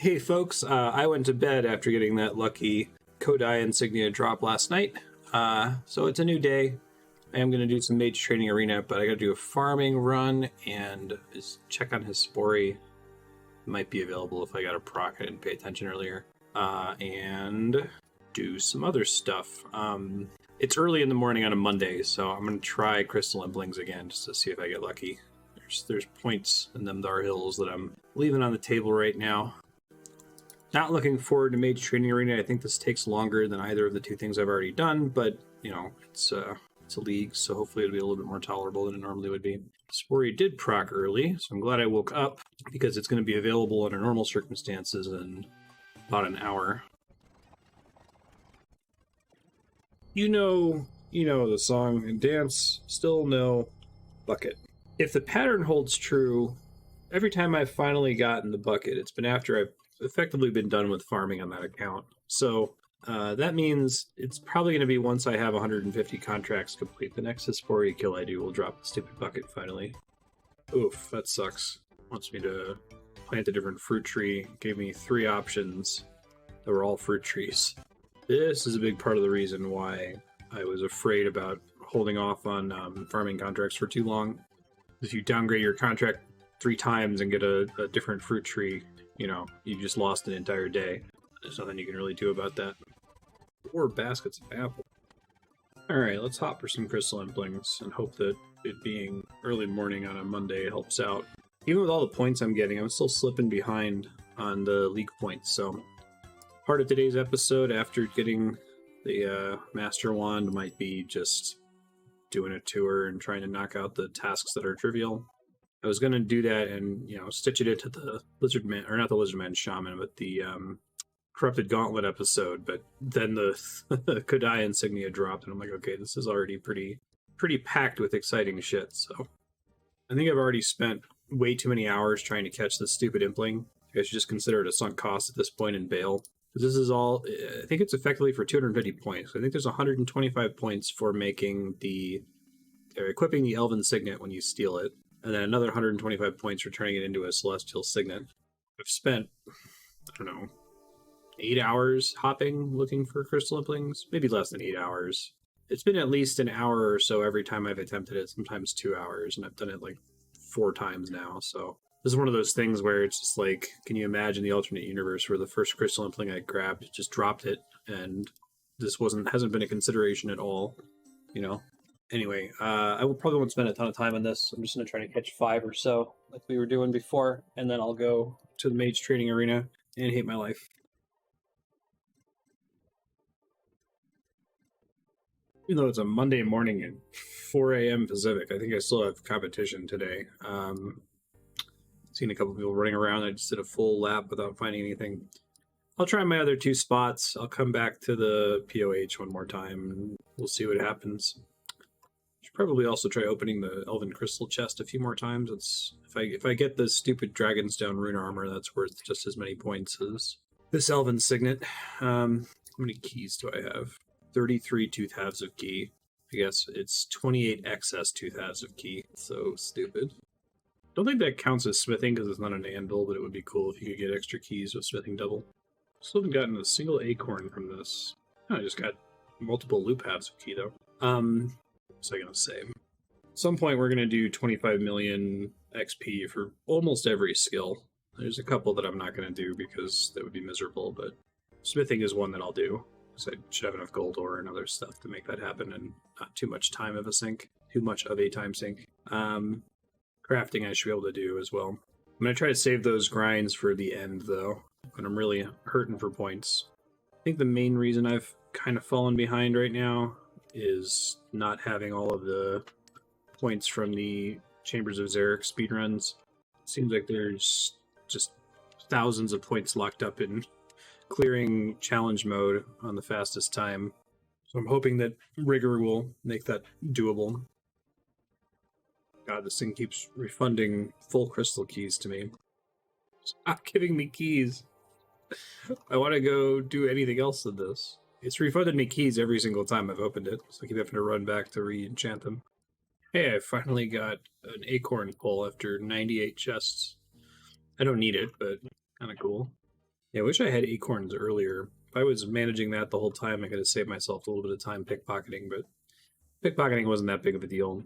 Hey folks, I went to bed after getting that lucky Kodai insignia drop last night. So it's a new day. I am going to do some Mage training arena, but I got to do a farming run and just check on his Spori. It might be available if I got a proc. I didn't pay attention earlier. And do some other stuff. It's early in the morning on a Monday, so I'm going to try Crystal Implings again just to see if I get lucky. There's points in them Dar Hills that I'm leaving on the table right now. Not looking forward to Mage Training Arena. I think this takes longer than either of the two things I've already done, but, you know, it's a league, so hopefully it'll be a little bit more tolerable than it normally would be. Spori did proc early, so I'm glad I woke up, because it's going to be available under normal circumstances in about an hour. You know the song and dance, still no bucket. If the pattern holds true, every time I've finally gotten the bucket, it's been after I've effectively been done with farming on that account. So that means it's probably going to be once I have 150 contracts complete. The next Hespori kill I do will drop the stupid bucket finally. Oof, that sucks. Wants me to plant a different fruit tree. Gave me 3 options that were all fruit trees. This is a big part of the reason why I was afraid about holding off on farming contracts for too long. If you downgrade your contract 3 times and get a different fruit tree, you know, you just lost an entire day. There's nothing you can really do about that. 4 baskets of apple. Alright, let's hop for some Crystal Implings and hope that it being early morning on a Monday helps out. Even with all the points I'm getting, I'm still slipping behind on the league points, so part of today's episode after getting the Master Wand might be just doing a tour and trying to knock out the tasks that are trivial. I was going to do that and, you know, stitch it into the Lizard Man, or not the Lizard Man Shaman, but the Corrupted Gauntlet episode, but then the Kodai insignia dropped, and I'm like, okay, this is already pretty packed with exciting shit, so I think I've already spent way too many hours trying to catch this stupid Impling. I should just consider it a sunk cost at this point and bail. This is all, I think it's effectively for 250 points. I think there's 125 points for making equipping the Elven Signet when you steal it, and then another 125 points for turning it into a Celestial Signet. I've spent, I don't know, 8 hours hopping looking for Crystal Implings, maybe less than 8 hours. It's been at least an hour or so every time I've attempted it, sometimes 2 hours, and I've done it like 4 times now, so this is one of those things where it's just like, can you imagine the alternate universe where the first Crystal Impling I grabbed just dropped it, and this hasn't been a consideration at all, you know? Anyway, I probably won't spend a ton of time on this. I'm just going to try to catch 5 or so, like we were doing before, and then I'll go to the Mage Training Arena and hate my life. Even though it's a Monday morning at 4 a.m. Pacific, I think I still have competition today. Seen a couple people running around. I just did a full lap without finding anything. I'll try my other 2 spots. I'll come back to the POH one more time, and we'll see what happens. Should probably also try opening the Elven Crystal chest a few more times. It's if I get the stupid Dragonstone rune armor, that's worth just as many points as this Elven Signet. How many keys do I have? 33 2/2 of key. I guess it's 28 excess 2/2 of key. So stupid. Don't think that counts as smithing because it's not an anvil, but it would be cool if you could get extra keys with smithing double. Still haven't gotten a single acorn from this. Oh, I just got multiple loop halves of key though. What's I gonna say? At some point we're gonna do 25 million XP for almost every skill. There's a couple that I'm not gonna do because that would be miserable, but smithing is one that I'll do. So I should have enough gold ore and other stuff to make that happen, and not too much time of a sink. Too much of a time sink. Crafting I should be able to do as well. I'm going to try to save those grinds for the end, though, when I'm really hurting for points. I think the main reason I've kind of fallen behind right now is not having all of the points from the Chambers of Xeric speedruns. It seems like there's just thousands of points locked up in clearing challenge mode on the fastest time. So I'm hoping that Rigor will make that doable. God, this thing keeps refunding full crystal keys to me. Stop giving me keys. I want to go do anything else with this. It's refunded me keys every single time I've opened it, so I keep having to run back to re-enchant them. Hey, I finally got an acorn pull after 98 chests. I don't need it, but kind of cool. Yeah, I wish I had acorns earlier. If I was managing that the whole time, I could have saved myself a little bit of time pickpocketing, but pickpocketing wasn't that big of a deal.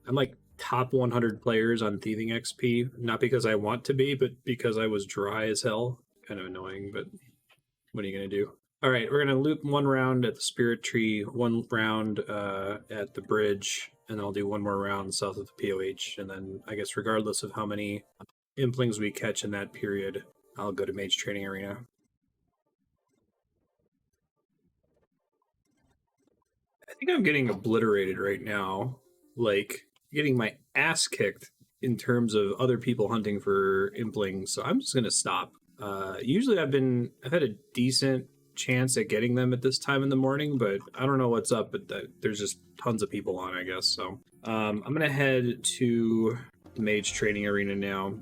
I'm like top 100 players on thieving XP, not because I want to be, but because I was dry as hell. Kind of annoying, but what are you going to do? All right, we're going to loop one round at the Spirit Tree, one round at the bridge, and then I'll do one more round south of the POH, and then I guess regardless of how many implings we catch in that period, I'll go to Mage Training Arena. I think I'm getting obliterated right now, like getting my ass kicked in terms of other people hunting for implings, so I'm just going to stop. Usually I've had a decent chance at getting them at this time in the morning, but I don't know what's up, but there's just tons of people on, I guess. So I'm gonna head to the Mage Training Arena now,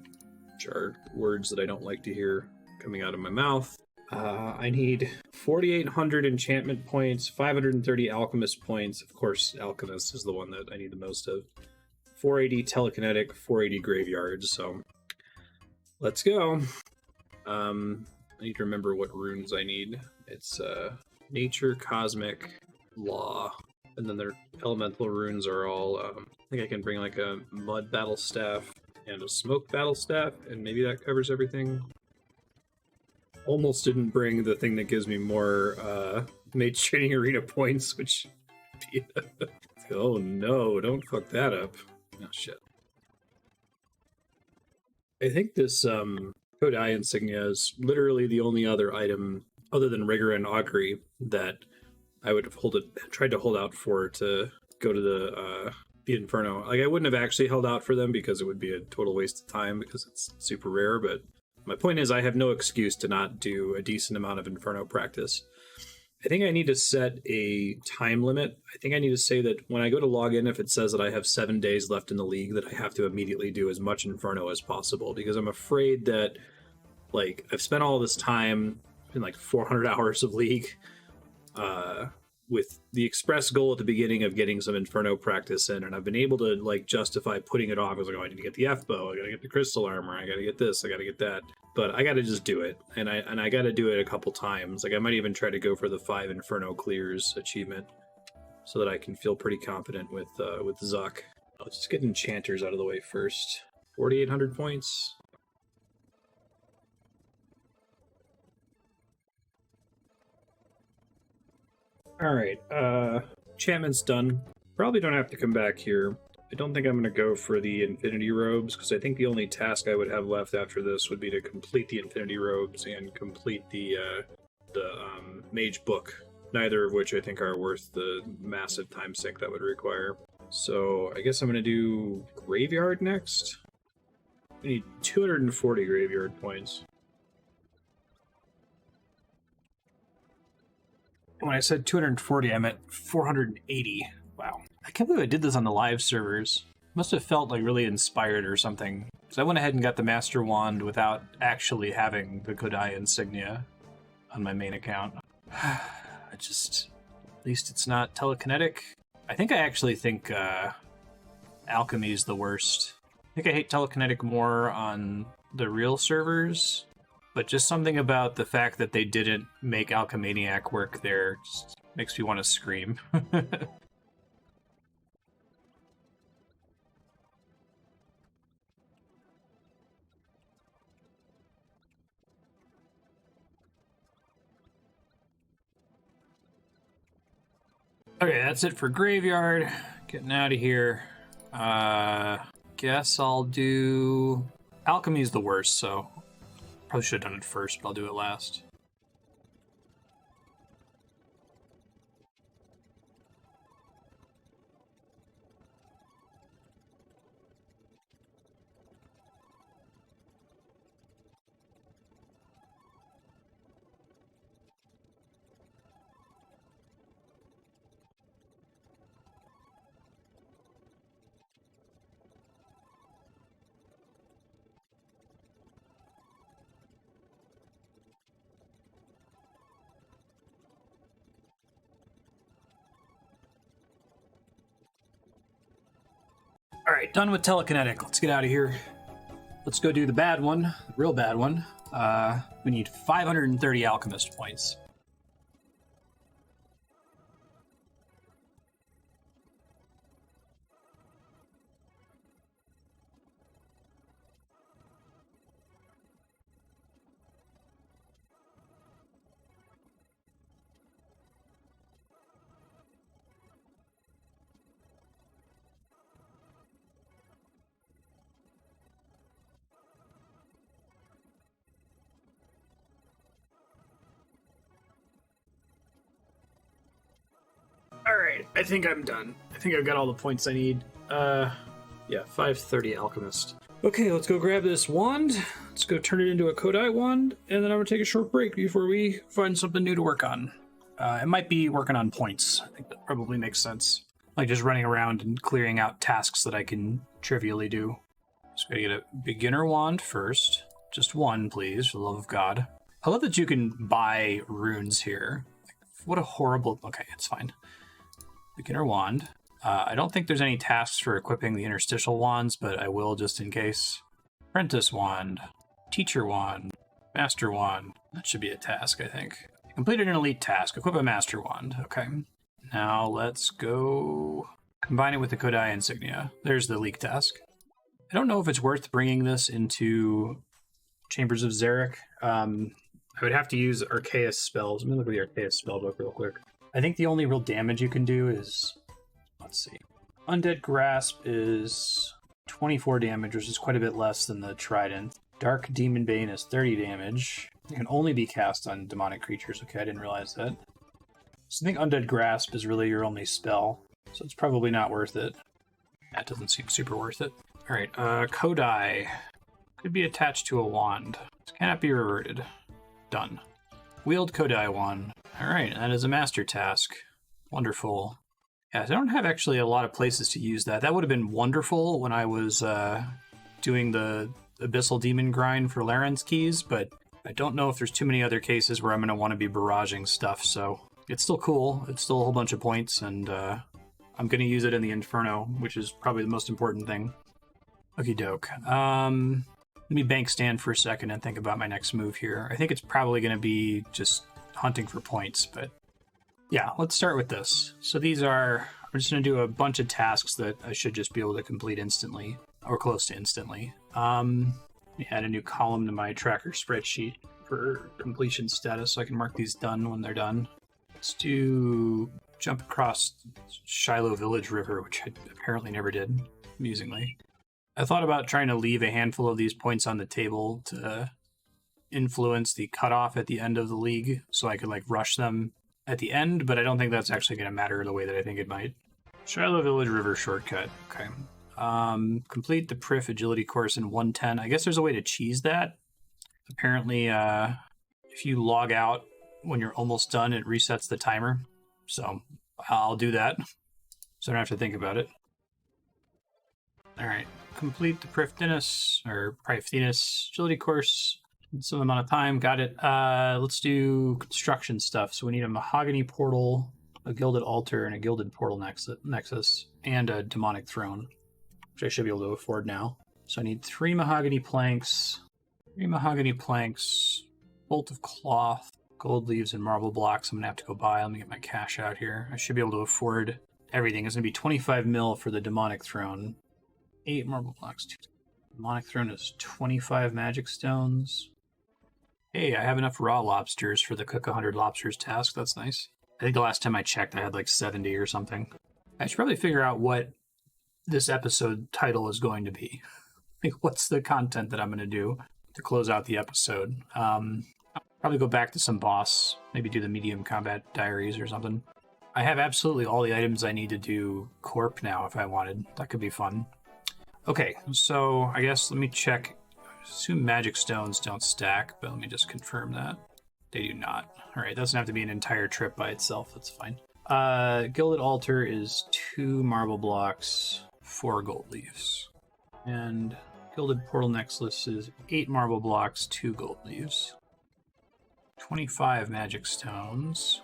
which are words that I don't like to hear coming out of my mouth. I need 4,800 enchantment points, 530 alchemist points. Of course, alchemist is the one that I need the most of. 480 telekinetic, 480 graveyards. So let's go. I need to remember what runes I need. It's nature, cosmic, law, and then their elemental runes are all. I think I can bring like a mud battle staff and a smoke battle staff, and maybe that covers everything. Almost didn't bring the thing that gives me more Mage Training Arena points, which. Oh no! Don't fuck that up. Oh shit. I think this Code Eye insignia is literally the only other item other than Rigor and Augury that I would have tried to hold out for to go to the Inferno. Like I wouldn't have actually held out for them because it would be a total waste of time because it's super rare, but my point is I have no excuse to not do a decent amount of Inferno practice. I think I need to set a time limit. I think I need to say that when I go to log in, if it says that I have 7 days left in the league, that I have to immediately do as much Inferno as possible, because I'm afraid that, like, I've spent all this time in, like, 400 hours of league, with the express goal at the beginning of getting some Inferno practice in, and I've been able to, like, justify putting it off. I was like, oh, I need to get the F-bow, I gotta get the crystal armor, I gotta get this, I gotta get that. But I gotta just do it, and I gotta do it a couple times. Like, I might even try to go for the 5 Inferno clears achievement, so that I can feel pretty confident with Zuck. Let's just get enchanters out of the way first. 4,800 points. Alright, enchantment's done. Probably don't have to come back here. I don't think I'm going to go for the Infinity Robes, because I think the only task I would have left after this would be to complete the Infinity Robes and complete the Mage Book, neither of which I think are worth the massive time sink that would require. So I guess I'm going to do Graveyard next. I need 240 Graveyard points. When I said 240, I meant 480. Wow. I can't believe I did this on the live servers. Must have felt like really inspired or something. So I went ahead and got the Master Wand without actually having the Kodai insignia on my main account. At least it's not telekinetic. I actually think alchemy is the worst. I think I hate telekinetic more on the real servers, but just something about the fact that they didn't make Alchemaniac work there just makes me want to scream. Okay, that's it for Graveyard. Getting out of here. Guess I'll do... Alchemy's the worst, so... Probably should have done it first, but I'll do it last. Alright, done with telekinetic. Let's get out of here. Let's go do the bad one, the real bad one. We need 530 alchemist points. Alright, I think I'm done. I think I've got all the points I need. Yeah, 530 alchemist. Okay, let's go grab this wand. Let's go turn it into a Kodai wand, and then I'm gonna take a short break before we find something new to work on. It might be working on points. I think that probably makes sense. Like just running around and clearing out tasks that I can trivially do. So gotta get a beginner wand first. Just one, please, for the love of God. I love that you can buy runes here. What a horrible... Okay, it's fine. Beginner wand. I don't think there's any tasks for equipping the interstitial wands, but I will just in case. Apprentice wand. Teacher wand. Master wand. That should be a task, I think. Completed an elite task. Equip a master wand. Okay. Now let's go combine it with the Kodai insignia. There's the leak task. I don't know if it's worth bringing this into Chambers of Xeric. I would have to use Arceus spells. Let me look at the Arceus spellbook real quick. I think the only real damage you can do is, let's see. Undead Grasp is 24 damage, which is quite a bit less than the Trident. Dark Demon Bane is 30 damage. It can only be cast on demonic creatures. Okay, I didn't realize that. So I think Undead Grasp is really your only spell, so it's probably not worth it. That doesn't seem super worth it. Alright, Kodai. Could be attached to a wand. This cannot be reverted. Done. Wield Kodai wand. Alright, that is a master task. Wonderful. Yeah, I don't have actually a lot of places to use that. That would have been wonderful when I was doing the Abyssal Demon grind for Laren's keys, but I don't know if there's too many other cases where I'm going to want to be barraging stuff, so it's still cool. It's still a whole bunch of points, and I'm going to use it in the Inferno, which is probably the most important thing. Okie doke. Let me bank stand for a second and think about my next move here. I think it's probably going to be just hunting for points, but yeah, let's start with this. So these are, I'm just going to do a bunch of tasks that I should just be able to complete instantly, or close to instantly. Let me add a new column to my tracker spreadsheet for completion status so I can mark these done when they're done. Let's do jump across Shiloh Village River, which I apparently never did, amusingly. I thought about trying to leave a handful of these points on the table to influence the cutoff at the end of the league so I could like rush them at the end, but I don't think that's actually going to matter the way that I think it might. Shiloh Village River shortcut. Okay. Complete the Prif agility course in 110. I guess there's a way to cheese that. Apparently, if you log out when you're almost done, it resets the timer. So I'll do that so I don't have to think about it. All right. Complete the Prifdinus agility course in some amount of time. Got it. Let's do construction stuff. So we need a mahogany portal, a gilded altar, and a gilded portal nexus, and a demonic throne, which I should be able to afford now. So I need 3 mahogany planks, bolt of cloth, gold leaves, and marble blocks. I'm gonna have to go buy. Let me get my cash out here. I should be able to afford everything. It's gonna be 25 mil for the demonic throne. 8 marble blocks. Demonic throne is 25 magic stones. Hey, I have enough raw lobsters for the cook 100 lobsters task. That's nice. I think the last time I checked, I had like 70 or something. I should probably figure out what this episode title is going to be. Like, what's the content that I'm going to do to close out the episode? I'll probably go back to some boss, maybe do the medium combat diaries or something. I have absolutely all the items I need to do Corp now if I wanted. That could be fun. Okay, so I guess let me check. I assume magic stones don't stack, but let me just confirm that. They do not. All right, it doesn't have to be an entire trip by itself. That's fine. Gilded altar is 2 marble blocks, 4 gold leaves. And gilded portal necklace is 8 marble blocks, 2 gold leaves. 25 magic stones.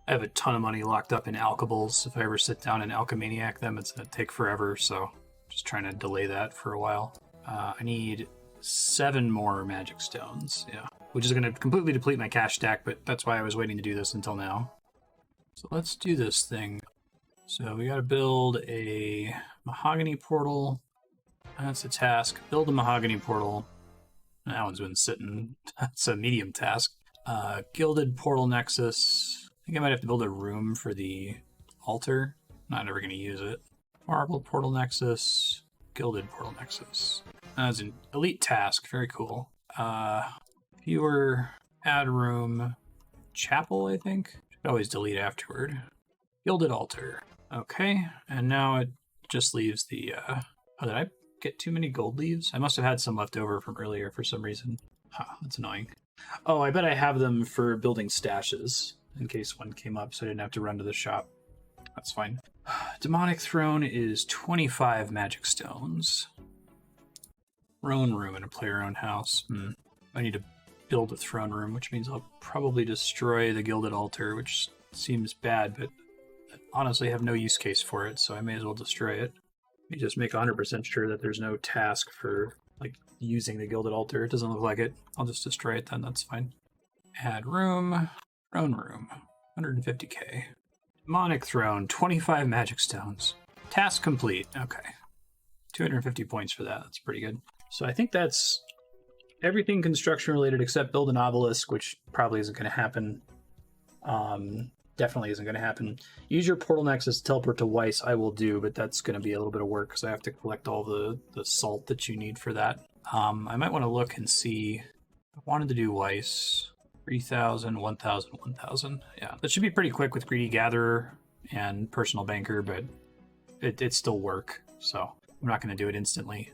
I have a ton of money locked up in alchables. If I ever sit down and alchemaniac them, it's going to take forever, so just trying to delay that for a while. I need 7 more magic stones, yeah. which is going to completely deplete my cash stack, but that's why I was waiting to do this until now. So let's do this thing. So we got to build a mahogany portal. That's a task. Build a mahogany portal. That one's been sitting. That's a medium task. Gilded portal nexus. I think I might have to build a room for the altar. Not ever going to use it. Marble portal nexus. Gilded portal nexus. That's an elite task. Very cool. Viewer, add room, chapel, I think. Should always delete afterward. Gilded altar. Okay, and now it just leaves the, oh, did I get too many gold leaves? I must have had some left over from earlier for some reason. Huh, that's annoying. Oh, I bet I have them for building stashes, in case one came up, so I didn't have to run to the shop. That's fine. Demonic Throne is 25 magic stones. Throne room in a player-owned house. I need to build a throne room, which means I'll probably destroy the Gilded Altar, which seems bad, but I honestly have no use case for it, so I may as well destroy it. Let me just make 100% sure that there's no task for, like, using the Gilded Altar. It doesn't look like it. I'll just destroy it then, that's fine. Add room, throne room, 150k. Demonic Throne, 25 magic stones. Task complete. Okay. 250 points for that. That's pretty good. So I think that's everything construction related except build an obelisk, which probably isn't going to happen. Definitely isn't going to happen. Use your portal nexus to teleport to Weiss. I will do, but that's going to be a little bit of work because I have to collect all the salt that you need for that. I might want to look and see. I wanted to do Weiss. 3,000, 1,000, 1,000. Yeah, that should be pretty quick with Greedy Gatherer and Personal Banker, but it still work, so I'm not going to do it instantly.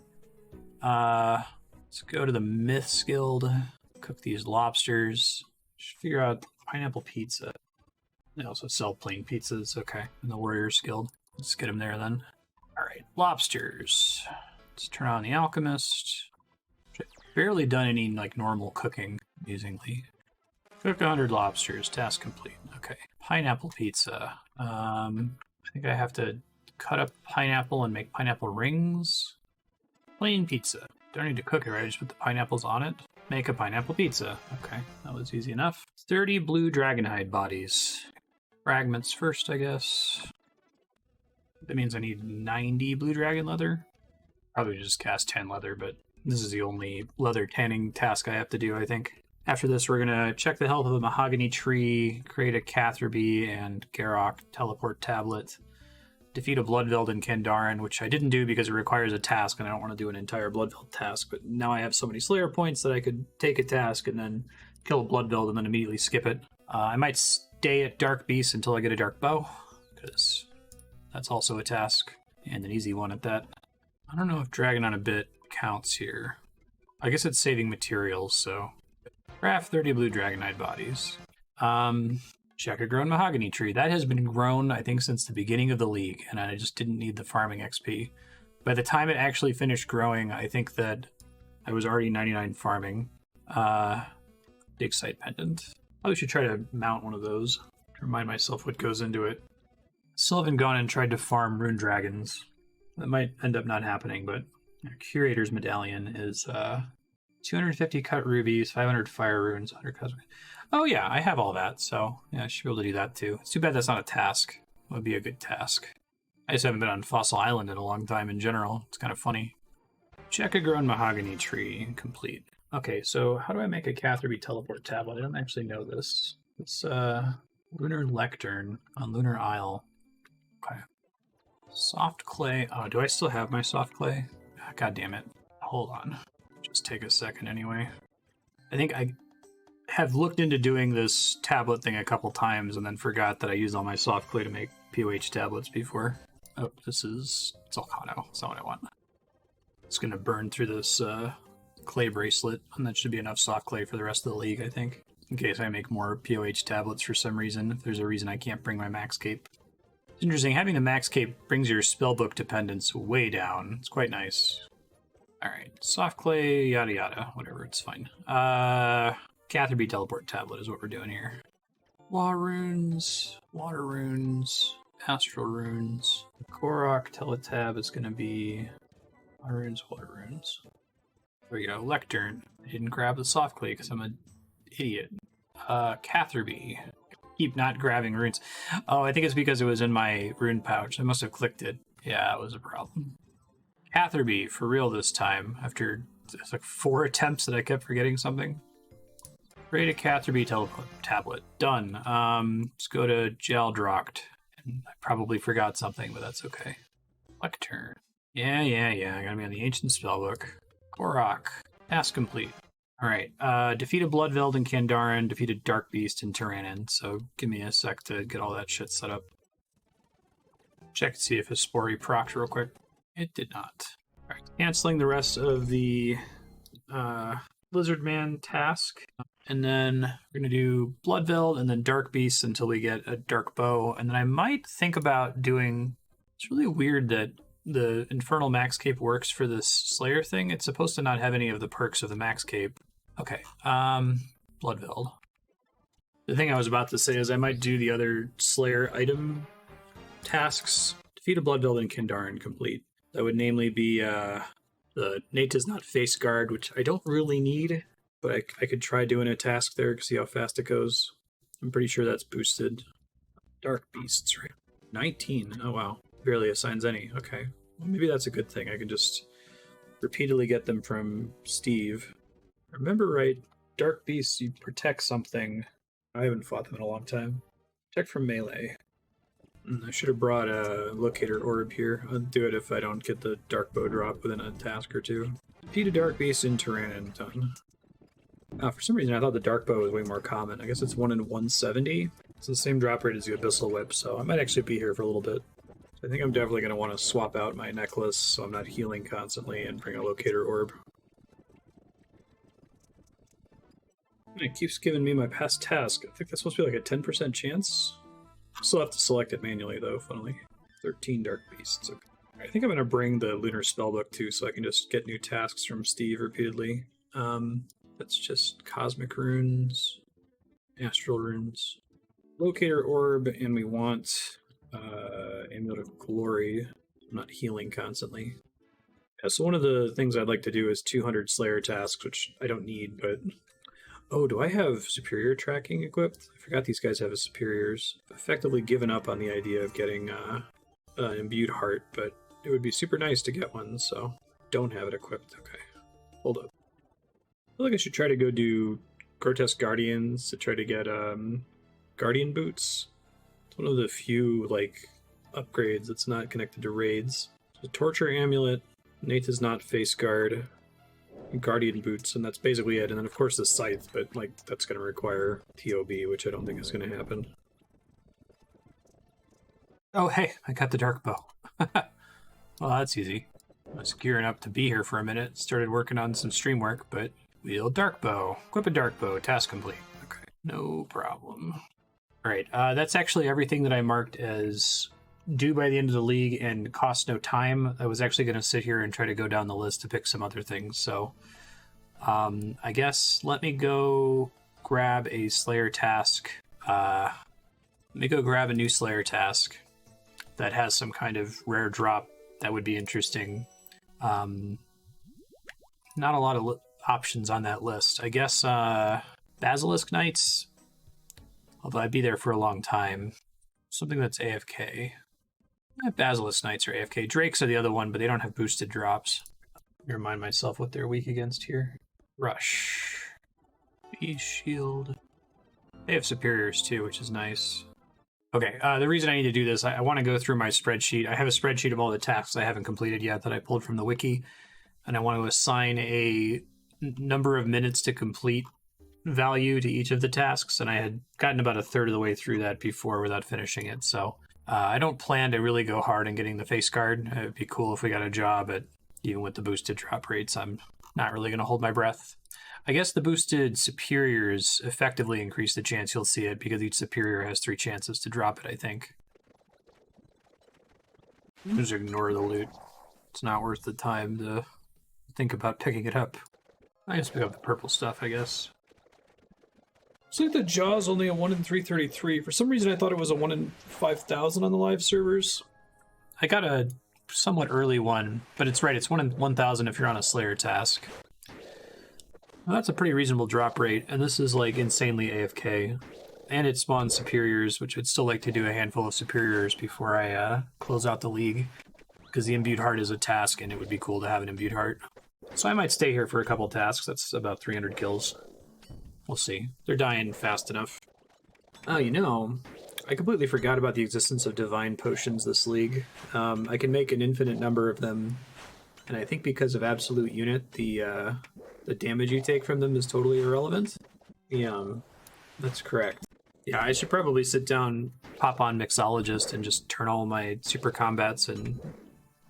Let's go to the Myths Guild, cook these lobsters, should figure out pineapple pizza. They also sell plain pizzas, okay, in the Warriors Guild. Let's get them there then. Alright, lobsters. Let's turn on the Alchemist. I've barely done any like normal cooking, amusingly. Cook 100 lobsters, task complete. Okay, pineapple pizza. I think I have to cut up pineapple and make pineapple rings. Plain pizza. Don't need to cook it, right? I just put the pineapples on it. Make a pineapple pizza. Okay, that was easy enough. 30 blue dragonhide bodies. Fragments first, I guess. That means I need 90 blue dragon leather. Probably just cast 10 leather, but this is the only leather tanning task I have to do, I think. After this, we're going to check the health of a mahogany tree, create a Catherby and Garrock teleport tablet, defeat a Bloodveld in Kandaren, which I didn't do because it requires a task, and I don't want to do an entire Bloodveld task, but now I have so many Slayer points that I could take a task and then kill a Bloodveld and then immediately skip it. I might stay at Dark Beast until I get a Dark Bow, because that's also a task, and an easy one at that. I don't know if Dragon on a Bit counts here. I guess it's saving materials, so... Craft 30 blue dragonite bodies. Check a grown mahogany tree. That has been grown, I think, since the beginning of the league, and I just didn't need the farming XP. By the time it actually finished growing, I think that I was already 99 farming. Dig site pendant. Probably should try to mount one of those to remind myself what goes into it. Still haven't gone and tried to farm rune dragons. That might end up not happening, but Curator's Medallion is 250 cut rubies, 500 fire runes, 100 cosmic. Oh yeah, I have all that, so yeah, I should be able to do that too. It's too bad that's not a task. It would be a good task. I just haven't been on Fossil Island in a long time in general. It's kind of funny. Check a grown mahogany tree. Complete. Okay, so how do I make a Catherby teleport tablet? I don't actually know this. It's Lunar Lectern on Lunar Isle. Okay. Soft clay. Oh, do I still have my soft clay? God damn it. Hold on. Just take a second anyway. I think I have looked into doing this tablet thing a couple times and then forgot that I used all my soft clay to make POH tablets before. Oh, this is Zolcano. That's not what I want. It's going to burn through this clay bracelet, and that should be enough soft clay for the rest of the league, I think. In case I make more POH tablets for some reason, if there's a reason I can't bring my max cape. It's interesting, having the max cape brings your spellbook dependence way down. It's quite nice. Alright, soft clay, yada yada, whatever, it's fine. Catherby teleport tablet is what we're doing here. Law runes, water runes, astral runes. Korok teletab is going to be water runes, water runes. There we go, Lectern. I didn't grab the soft clay because I'm a Idiot. Catherby. Keep not grabbing runes. Oh, I think it's because it was in my rune pouch. I must have clicked it. Yeah, it was a problem. Catherby, for real this time, after like 4 attempts that I kept forgetting something. Create a Catherby tablet. Done. Let's go to Geldrocht. And I probably forgot something, but that's okay. Lectern. Yeah. I'm gonna be on the Ancient Spellbook. Korok. Task complete. Alright, defeated Bloodveld and Kandaren, defeated Dark Beast and Tyrannin, so give me a sec to get all that shit set up. Check to see if his Spore procced real quick. It did not. Alright, canceling the rest of the Lizardman task, and then we're going to do Bloodveld and then Dark Beast until we get a Dark Bow, and then I might think about doing... It's really weird that the Infernal Max Cape works for this Slayer thing. It's supposed to not have any of the perks of the Max Cape. Okay, Bloodveld. The thing I was about to say is I might do the other Slayer item tasks. Defeat a Bloodveld and Kandaren complete. That would namely be the Nate does not face guard, which I don't really need, but I could try doing a task there to see how fast it goes. I'm pretty sure that's boosted. Dark Beasts, right? 19. Oh wow, barely assigns any. Okay, well, maybe that's a good thing. I can just repeatedly get them from Steve. Remember right, Dark Beasts, you protect something. I haven't fought them in a long time. Check from melee. I should have brought a locator orb here. I'll do it if I don't get the Dark Bow drop within a task or two. Defeat a Dark Beast in Tyrannin, done. For some reason I thought the Dark Bow was way more common. I guess it's 1 in 170. It's the same drop rate as the Abyssal Whip, so I might actually be here for a little bit. I think I'm definitely going to want to swap out my necklace so I'm not healing constantly and bring a locator orb. It keeps giving me my past task. I think that's supposed to be like a 10% chance. Still have to select it manually though, funnily. 13 Dark Beasts. Okay. I think I'm going to bring the Lunar Spellbook too so I can just get new tasks from Steve repeatedly. That's just Cosmic Runes, Astral Runes, Locator Orb, and we want Amulet of Glory. I'm not healing constantly. Yeah, so one of the things I'd like to do is 200 Slayer tasks, which I don't need, but... Oh, do I have Superior Tracking equipped? I forgot these guys have a Superiors. I've effectively given up on the idea of getting an Imbued Heart, but it would be super nice to get one, so don't have it equipped. Okay, hold up. I feel like I should try to go do Grotesque Guardians to try to get Guardian Boots. It's one of the few, like, upgrades that's not connected to raids. So Torture Amulet, Nate is not Face Guard, Guardian Boots, and that's basically it. And then of course the Scythe, but like that's going to require TOB, which I don't think is going to happen. Oh hey, I got the Dark Bow. Well, that's easy. I was gearing up to be here for a minute, started working on some stream work, but wield Dark Bow. Equip a Dark Bow, task complete. Okay, no problem. Alright, that's actually everything that I marked as due by the end of the league and cost no time. I was actually going to sit here and try to go down the list to pick some other things, so I guess let me go grab a Slayer task. Let me go grab a new Slayer task that has some kind of rare drop that would be interesting. Not a lot of options on that list. I guess Basilisk Knights, although I'd be there for a long time. Something that's AFK. Basilisk Knights are AFK. Drakes are the other one, but they don't have boosted drops. Let me remind myself what they're weak against here. Rush. Beast Shield. They have Superiors too, which is nice. Okay, the reason I need to do this, I want to go through my spreadsheet. I have a spreadsheet of all the tasks I haven't completed yet that I pulled from the wiki, and I want to assign a number of minutes to complete value to each of the tasks, and I had gotten about a third of the way through that before without finishing it, so I don't plan to really go hard on getting the face guard. It would be cool if we got a job, but even with the boosted drop rates, I'm not really going to hold my breath. I guess the boosted superiors effectively increase the chance you'll see it because each superior has 3 chances to drop it, I think. Just ignore the loot. It's not worth the time to think about picking it up. I just pick up the purple stuff, I guess. Looks like the Jaw's only a 1 in 333. For some reason I thought it was a 1 in 5,000 on the live servers. I got a somewhat early one, but it's right, it's 1 in 1,000 if you're on a Slayer task. Well, that's a pretty reasonable drop rate, and this is like insanely AFK. And it spawns superiors, which I'd still like to do a handful of superiors before I close out the league. Because the imbued heart is a task, and it would be cool to have an imbued heart. So I might stay here for a couple tasks. That's about 300 kills. We'll see. They're dying fast enough. Oh, you know, I completely forgot about the existence of divine potions this league. I can make an infinite number of them, and I think because of absolute unit, the damage you take from them is totally irrelevant. Yeah, that's correct. Yeah, I should probably sit down, pop on Mixologist, and just turn all my super combats and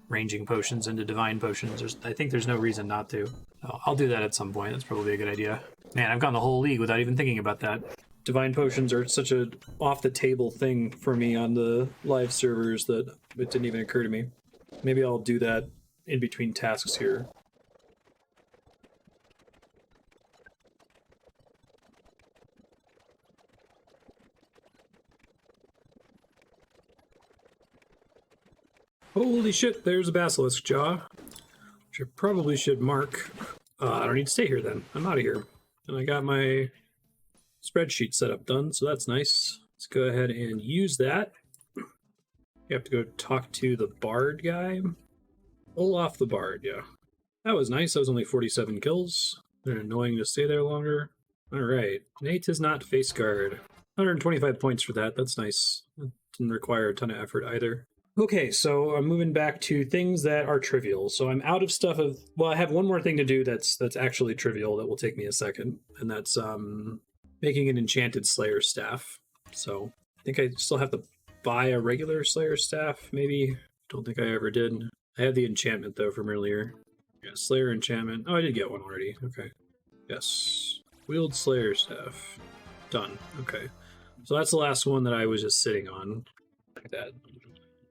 ranging potions into divine potions. I think there's no reason not to. So I'll do that at some point. That's probably a good idea. Man, I've gone the whole league without even thinking about that. Divine potions are such a off-the-table thing for me on the live servers that it didn't even occur to me. Maybe I'll do that in between tasks here. Holy shit, there's a basilisk jaw, which I probably should mark. I don't need to stay here then. I'm out of here. And I got my spreadsheet setup done, so that's nice. Let's go ahead and use that. You have to go talk to the bard guy. Olaf the bard, yeah. That was nice. That was only 47 kills. They're annoying to stay there longer. Alright. Nate is not face guard. 125 points for that. That's nice. That didn't require a ton of effort either. Okay, so I'm moving back to things that are trivial. So I'm out of stuff of... Well, I have one more thing to do that's actually trivial that will take me a second. And that's making an enchanted Slayer staff. So I think I still have to buy a regular Slayer staff, maybe. Don't think I ever did. I have the enchantment, though, from earlier. Yeah, Slayer enchantment. Oh, I did get one already. Okay. Yes. Wield Slayer staff. Done. Okay. So that's the last one that I was just sitting on. Like that.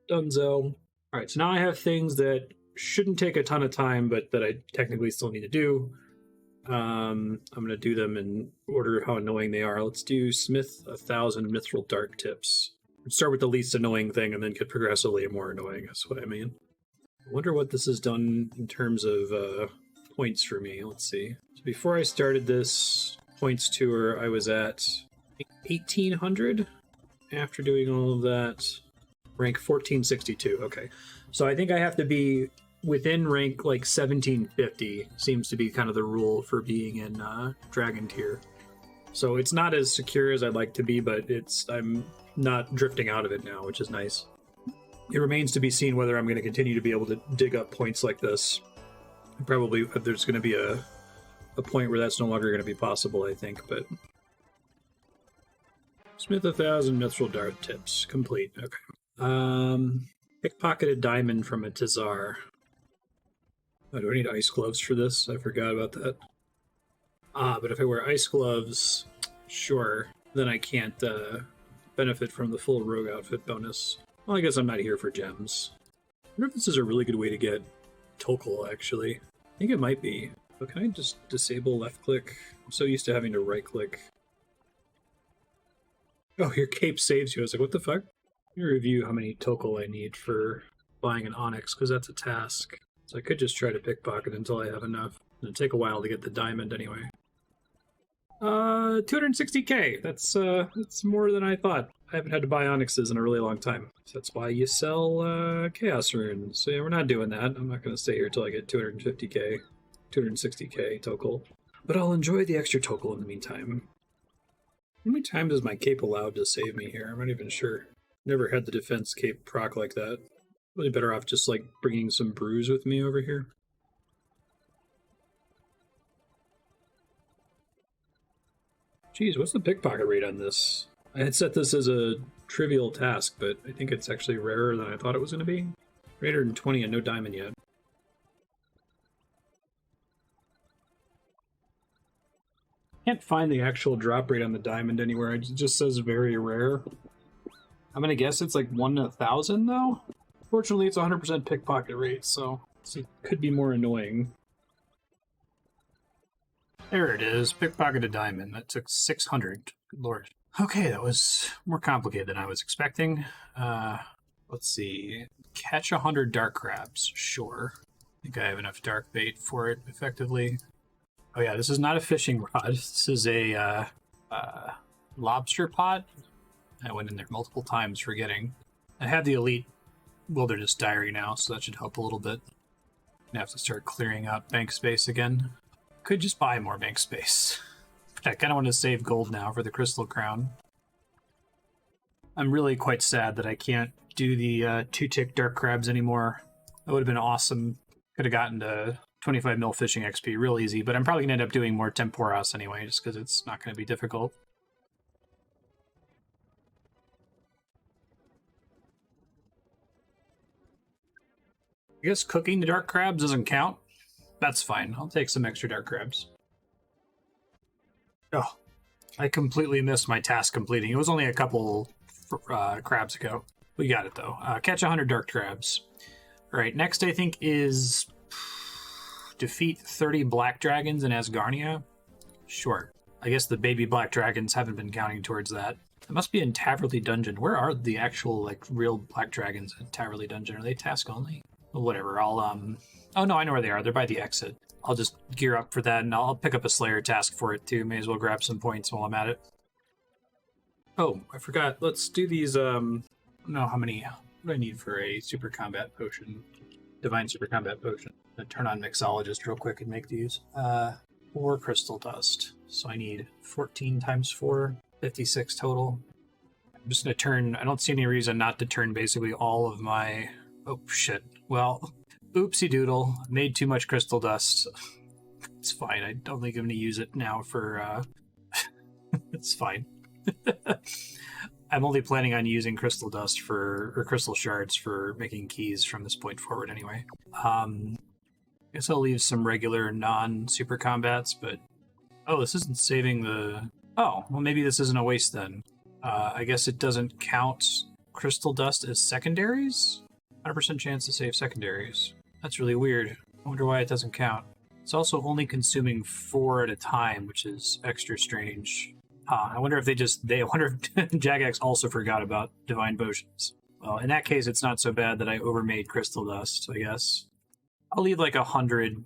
Dunzo. Alright, so now I have things that shouldn't take a ton of time, but that I technically still need to do. I'm going to do them in order how annoying they are. Let's do Smith 1000 Mithril Dark Tips. Let's start with the least annoying thing and then get progressively more annoying, that's what I mean. I wonder what this has done in terms of points for me. Let's see. So before I started this points tour, I was at 1800. After doing all of that... Rank 1462, okay. So I think I have to be within rank like 1750 seems to be kind of the rule for being in Dragon Tier. So it's not as secure as I'd like to be, but I'm not drifting out of it now, which is nice. It remains to be seen whether I'm going to continue to be able to dig up points like this. Probably there's going to be a point where that's no longer going to be possible, I think, but... Smith 1000 Mithril Dart Tips. Complete, okay. Pickpocketed diamond from a Tizar. Oh, do I need ice gloves for this? I forgot about that. But if I wear ice gloves, sure, then I can't benefit from the full rogue outfit bonus. Well, I guess I'm not here for gems. I wonder if this is a really good way to get Tokal, actually. I think it might be. But can I just disable left click? I'm so used to having to right click. Oh, your cape saves you. I was like, what the fuck? Let me review how many Tokal I need for buying an Onyx, because that's a task. So I could just try to pickpocket until I have enough. It'll take a while to get the diamond anyway. 260k. That's more than I thought. I haven't had to buy Onyxes in a really long time. So that's why you sell Chaos Runes. So yeah, we're not doing that. I'm not going to stay here until I get 250k, 260k Tokal. But I'll enjoy the extra Tokal in the meantime. How many times is my cape allowed to save me here? I'm not even sure. Never had the defense cape proc like that. Really better off just like bringing some brews with me over here. Jeez, what's the pickpocket rate on this? I had set this as a trivial task, but I think it's actually rarer than I thought it was going to be. 320 and no diamond yet. Can't find the actual drop rate on the diamond anywhere. It just says very rare. I'm gonna guess it's like 1 to 1,000 though. Fortunately, it's 100% pickpocket rate, so it could be more annoying. There it is, pickpocketed diamond. That took 600. Good lord. Okay, that was more complicated than I was expecting. Let's see. Catch 100 dark crabs. Sure. I think I have enough dark bait for it effectively. Oh yeah, this is not a fishing rod. This is a lobster pot. I went in there multiple times forgetting. I have the elite wilderness diary now, so that should help a little bit. I have to start clearing up bank space again. Could just buy more bank space. But I kind of want to save gold now for the crystal crown. I'm really quite sad that I can't do the 2-tick dark crabs anymore. That would have been awesome. Could have gotten to 25 mil fishing XP real easy, but I'm probably going to end up doing more temporas anyway, just because it's not going to be difficult. I guess cooking the dark crabs doesn't count. That's fine. I'll take some extra dark crabs. Oh, I completely missed my task completing. It was only a couple crabs ago. We got it, though. Catch 100 dark crabs. All right, next I think is defeat 30 black dragons in Asgarnia. Sure. I guess the baby black dragons haven't been counting towards that. It must be in Taverley Dungeon. Where are the actual, like, real black dragons in Taverley Dungeon? Are they task only? Well, whatever, I'll, Oh, no, I know where they are. They're by the exit. I'll just gear up for that, and I'll pick up a Slayer task for it, too. May as well grab some points while I'm at it. Oh, I forgot. Let's do these, I don't know how many... What do I need for a super combat potion? Divine super combat potion. I'm gonna turn on Mixologist real quick and make these. 4 crystal dust. So I need 14 times 4, 56 total. I'm just gonna turn... I don't see any reason not to turn basically all of my... Oh, shit. Well, oopsie doodle. Made too much crystal dust. It's fine. I don't think I'm gonna use it now for, It's fine. I'm only planning on using crystal dust or crystal shards for making keys from this point forward anyway. Guess I'll leave some regular non-super combats, but... Oh, this isn't saving the... Oh, well maybe this isn't a waste then. I guess it doesn't count crystal dust as secondaries? 100% chance to save secondaries. That's really weird. I wonder why it doesn't count. It's also only consuming 4 at a time, which is extra strange. I wonder if I wonder if Jagex also forgot about Divine Potions. Well, in that case, it's not so bad that I overmade Crystal Dust, I guess. I'll leave like 100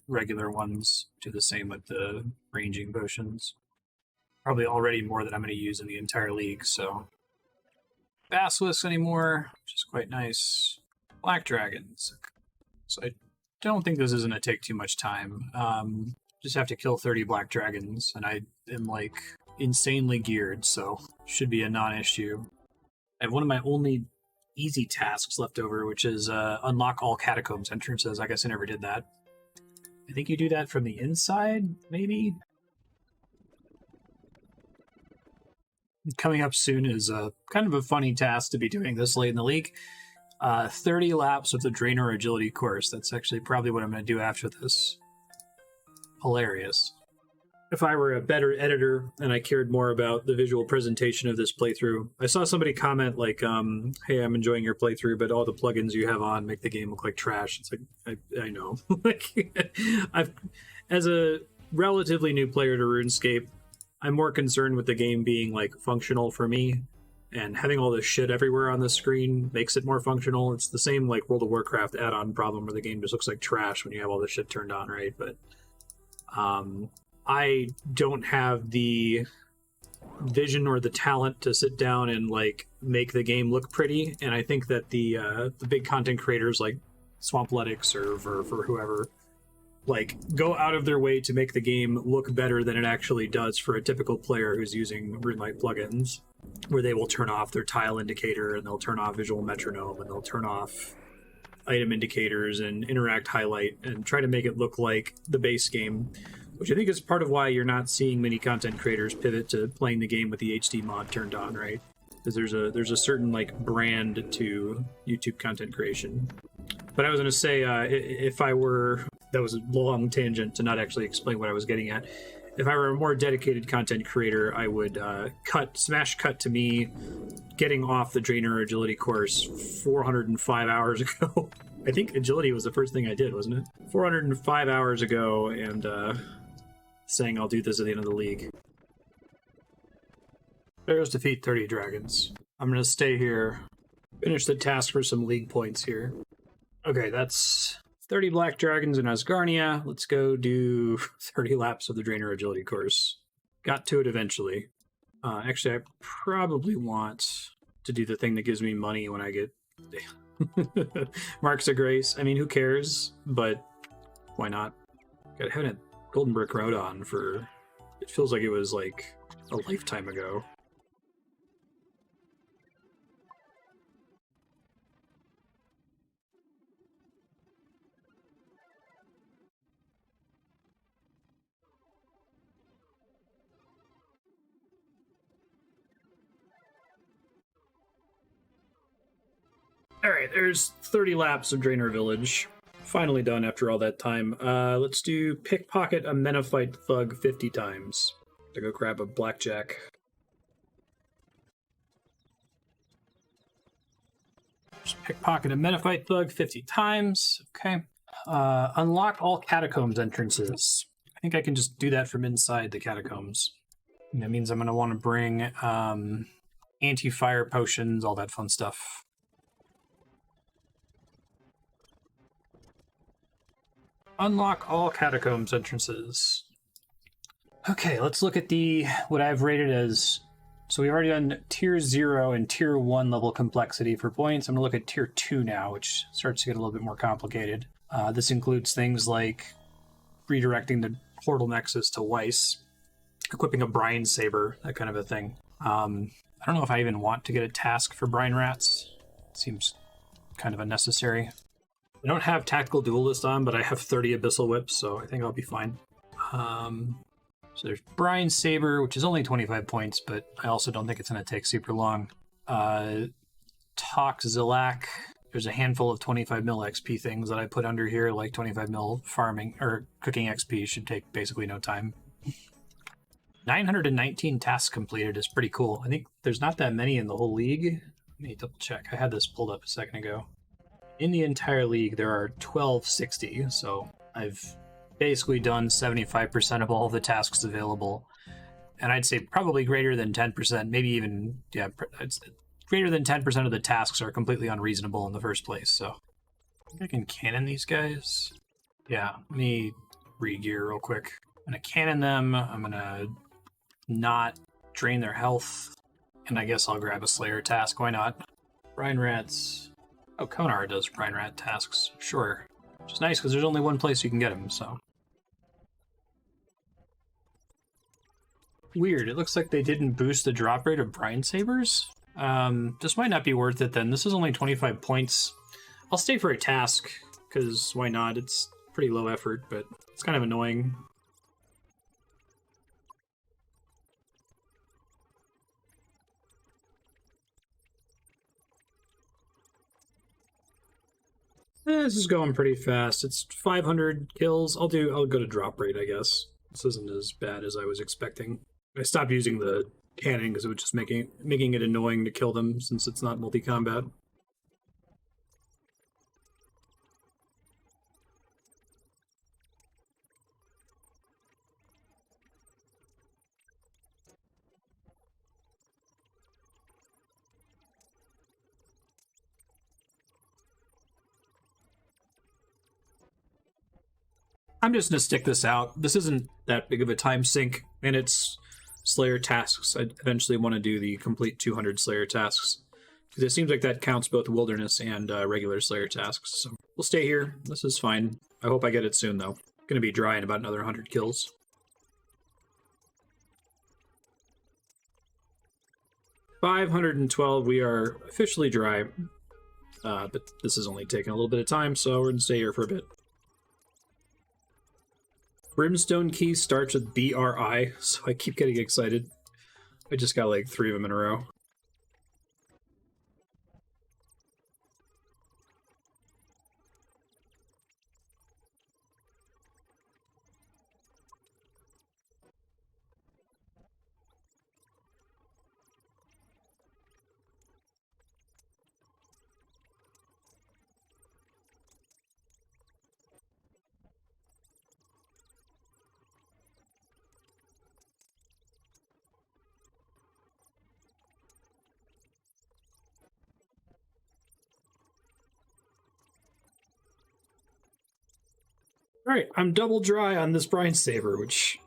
regular ones, do the same with the ranging potions. Probably already more than I'm going to use in the entire league, so... Basilisks anymore, which is quite nice. Black Dragons. So I don't think this is going to take too much time. Just have to kill 30 Black Dragons, and I am like... insanely geared, so should be a non-issue. I have one of my only easy tasks left over, which is unlock all catacombs entrances. I guess I never did that. I think you do that from the inside, maybe? Coming up soon is kind of a funny task to be doing this late in the league. 30 laps of the Draenor Agility course. That's actually probably what I'm going to do after this. Hilarious. If I were a better editor and I cared more about the visual presentation of this playthrough, I saw somebody comment like, hey, I'm enjoying your playthrough, but all the plugins you have on make the game look like trash. It's like, I know. Like, as a relatively new player to RuneScape, I'm more concerned with the game being like functional for me, and having all this shit everywhere on the screen makes it more functional. It's the same like World of Warcraft add-on problem where the game just looks like trash when you have all this shit turned on, right? But, I don't have the vision or the talent to sit down and like make the game look pretty, and I think that the big content creators like Swampletics or for whoever like go out of their way to make the game look better than it actually does for a typical player who's using RuneLite plugins, where they will turn off their tile indicator and they'll turn off visual metronome and they'll turn off item indicators and interact highlight and try to make it look like the base game. Which I think is part of why you're not seeing many content creators pivot to playing the game with the HD mod turned on, right? Because there's a certain like brand to YouTube content creation. But I was going to say, if I were... That was a long tangent to not actually explain what I was getting at. If I were a more dedicated content creator, I would smash cut to me getting off the Draenor Agility course 405 hours ago. I think Agility was the first thing I did, wasn't it? 405 hours ago, and saying I'll do this at the end of the league. Pharaohs defeat 30 dragons. I'm going to stay here, finish the task for some league points here. Okay, that's 30 black dragons in Asgarnia. Let's go do 30 laps of the Drainer Agility course. Got to it eventually. Actually, I probably want to do the thing that gives me money when I get Marks of Grace. I mean, who cares? But why not? God, I haven't had Golden Brick Road on for... It feels like it was like a lifetime ago. Alright, there's 30 laps of Draenor Village. Finally done after all that time. Let's do Pickpocket a Menophyte Thug 50 times. To go grab a blackjack. Just pickpocket a Menophyte Thug 50 times. Okay. Unlock all catacombs entrances. I think I can just do that from inside the catacombs. And that means I'm going to want to bring anti-fire potions, all that fun stuff. Unlock all catacombs entrances. Okay, let's look at what I've rated as... So we've already done tier 0 and tier 1 level complexity for points. I'm going to look at tier 2 now, which starts to get a little bit more complicated. This includes things like redirecting the portal nexus to Weiss, equipping a brine saber, that kind of a thing. I don't know if I even want to get a task for brine rats. It seems kind of unnecessary. I don't have Tactical Duelist on, but I have 30 Abyssal Whips, so I think I'll be fine. So there's Brine Saber, which is only 25 points, but I also don't think it's going to take super long. Talk Zilak. There's a handful of 25 mil XP things that I put under here, like 25 mil farming or cooking XP should take basically no time. 919 tasks completed is pretty cool. I think there's not that many in the whole league. Let me double check. I had this pulled up a second ago. In the entire league, there are 1260, so I've basically done 75% of all of the tasks available. And I'd say probably greater than 10%, maybe even, yeah, greater than 10% of the tasks are completely unreasonable in the first place, so. I think I can cannon these guys. Yeah, let me re-gear real quick. I'm gonna cannon them, I'm gonna not drain their health, and I guess I'll grab a Slayer task, why not? Brine Rats. Oh, Konar does Brine Rat tasks, sure. Which is nice because there's only one place you can get them, so. Weird, it looks like they didn't boost the drop rate of Brine Sabers. This might not be worth it then. This is only 25 points. I'll stay for a task, because why not? It's pretty low effort, but it's kind of annoying. This is going pretty fast. It's 500 kills. I'll go to drop rate, I guess. This isn't as bad as I was expecting. I stopped using the cannon because it was just making it annoying to kill them since it's not multi-combat. I'm just going to stick this out. This isn't that big of a time sink, and it's Slayer tasks. I eventually want to do the complete 200 Slayer tasks, because it seems like that counts both Wilderness and regular Slayer tasks. So we'll stay here. This is fine. I hope I get it soon, though. Going to be dry in about another 100 kills. $512. We are officially dry, but this is only taking a little bit of time, so we're going to stay here for a bit. Brimstone key starts with BRI, so I keep getting excited. I just got like 3 of them in a row. Alright, I'm double dry on this brine saver, which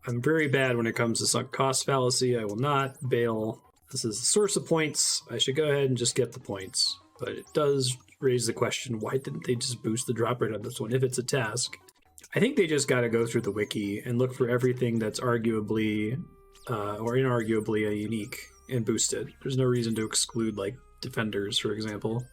I'm very bad when it comes to sunk cost fallacy. I will not bail. This is the source of points. I should go ahead and just get the points. But it does raise the question, why didn't they just boost the drop rate on this one if it's a task? I think they just got to go through the wiki and look for everything that's arguably or inarguably a unique and boost it. There's no reason to exclude, like, defenders, for example.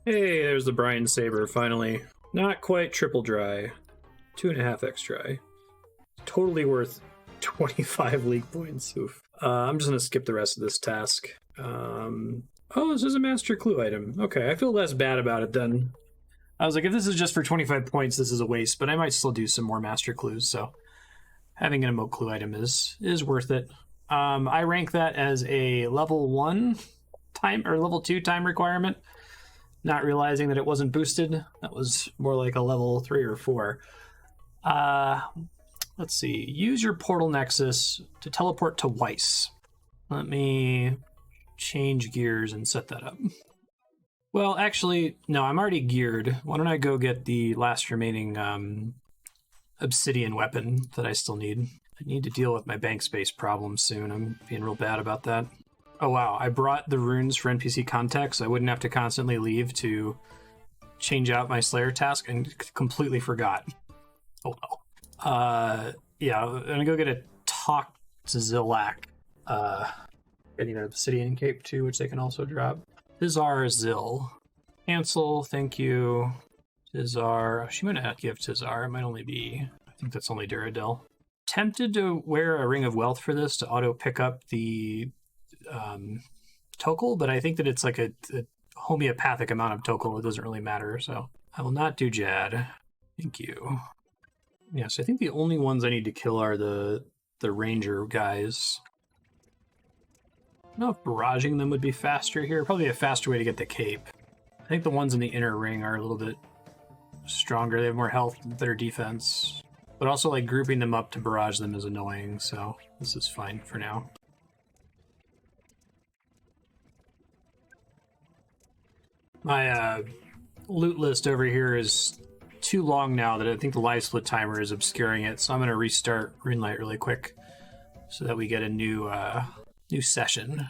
Hey, there's the brine saber, finally. Not quite triple dry. 2.5x dry. Totally worth 25 league points. Oof. I'm just going to skip the rest of this task. Oh, this is a master clue item. Okay, I feel less bad about it then. I was like, if this is just for 25 points, this is a waste, but I might still do some more master clues, so having an emote clue item is worth it. I rank that as a level 1 time or level 2 time requirement, not realizing that it wasn't boosted. That was more like a level 3 or 4. Let's see. Use your portal nexus to teleport to Weiss. Let me change gears and set that up. Well, actually, no, I'm already geared. Why don't I go get the last remaining obsidian weapon that I still need? I need to deal with my bank space problem soon. I'm being real bad about that. Oh, wow. I brought the runes for NPC context. I wouldn't have to constantly leave to change out my Slayer task and completely forgot. Oh, no. Yeah, I'm going to go get a talk to Zilak. Getting an obsidian cape, too, which they can also drop. Tizar Zil. Cancel, thank you. Tizar. She might not give Tizar. It might only be... I think that's only Duradil. Tempted to wear a Ring of Wealth for this to auto pick up the Tokel, but I think that it's like a homeopathic amount of Tokel. It doesn't really matter, so I will not do Jad. Thank you. Yeah, so I think the only ones I need to kill are the Ranger guys. I don't know if barraging them would be faster here. Probably a faster way to get the cape. I think the ones in the inner ring are a little bit stronger. They have more health, better defense. But also, like, grouping them up to barrage them is annoying, so this is fine for now. My loot list over here is too long now that I think the live split timer is obscuring it, so I'm going to restart Runelight really quick so that we get a new session.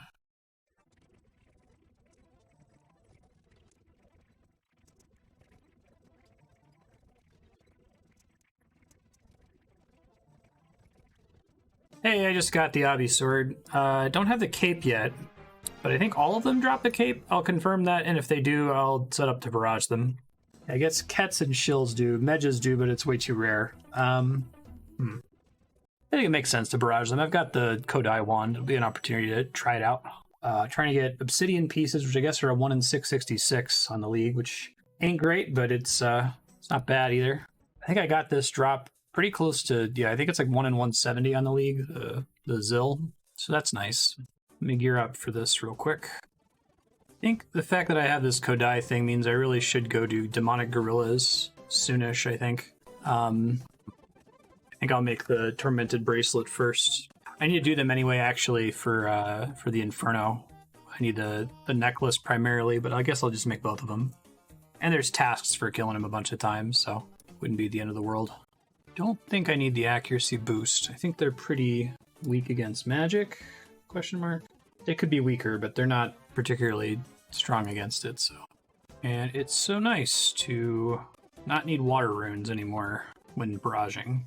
Hey, I just got the Obby sword. I don't have the cape yet, but I think all of them drop the cape. I'll confirm that, and if they do, I'll set up to barrage them. I guess Kets and Shills do. Mages do, but it's way too rare. I think it makes sense to barrage them. I've got the Kodai wand. It'll be an opportunity to try it out. Trying to get obsidian pieces, which I guess are a 1 in 666 on the league, which ain't great, but it's not bad either. I think I got this drop pretty close to, yeah, I think it's like 1 in 170 on the league, the Zil. So that's nice. Let me gear up for this real quick. I think the fact that I have this Kodai thing means I really should go do Demonic Gorillas soonish, I think. I think I'll make the Tormented Bracelet first. I need to do them anyway, actually, for the Inferno. I need the necklace primarily, but I guess I'll just make both of them. And there's tasks for killing him a bunch of times, so wouldn't be the end of the world. Don't think I need the accuracy boost. I think they're pretty weak against magic, question mark. They could be weaker, but they're not particularly strong against it, so. And it's so nice to not need water runes anymore when barraging.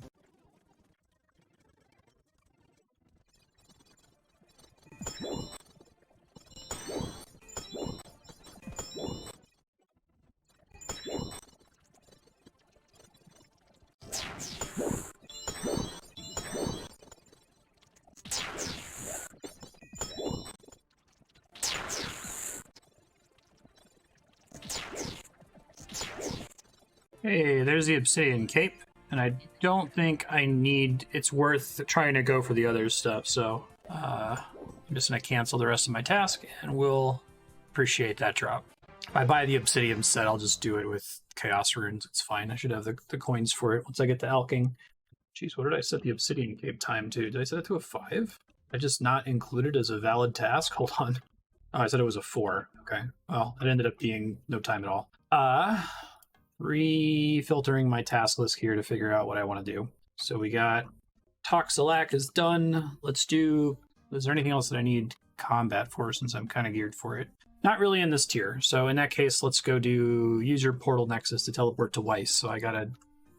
Hey, there's the Obsidian Cape, and I don't think it's worth trying to go for the other stuff, so I'm just going to cancel the rest of my task, and we'll appreciate that drop. If I buy the Obsidian set, I'll just do it with Chaos Runes. It's fine. I should have the coins for it once I get to Alking. Jeez, what did I set the Obsidian Cape time to? Did I set it to a 5? I just not included as a valid task? Hold on. Oh, I said it was a 4. Okay. Well, it ended up being no time at all. Refiltering my task list here to figure out what I want to do. So we got Toxilac is done. Let's do... Is there anything else that I need combat for since I'm kind of geared for it? Not really in this tier. So in that case, let's go do use your portal nexus to teleport to Weiss. So I gotta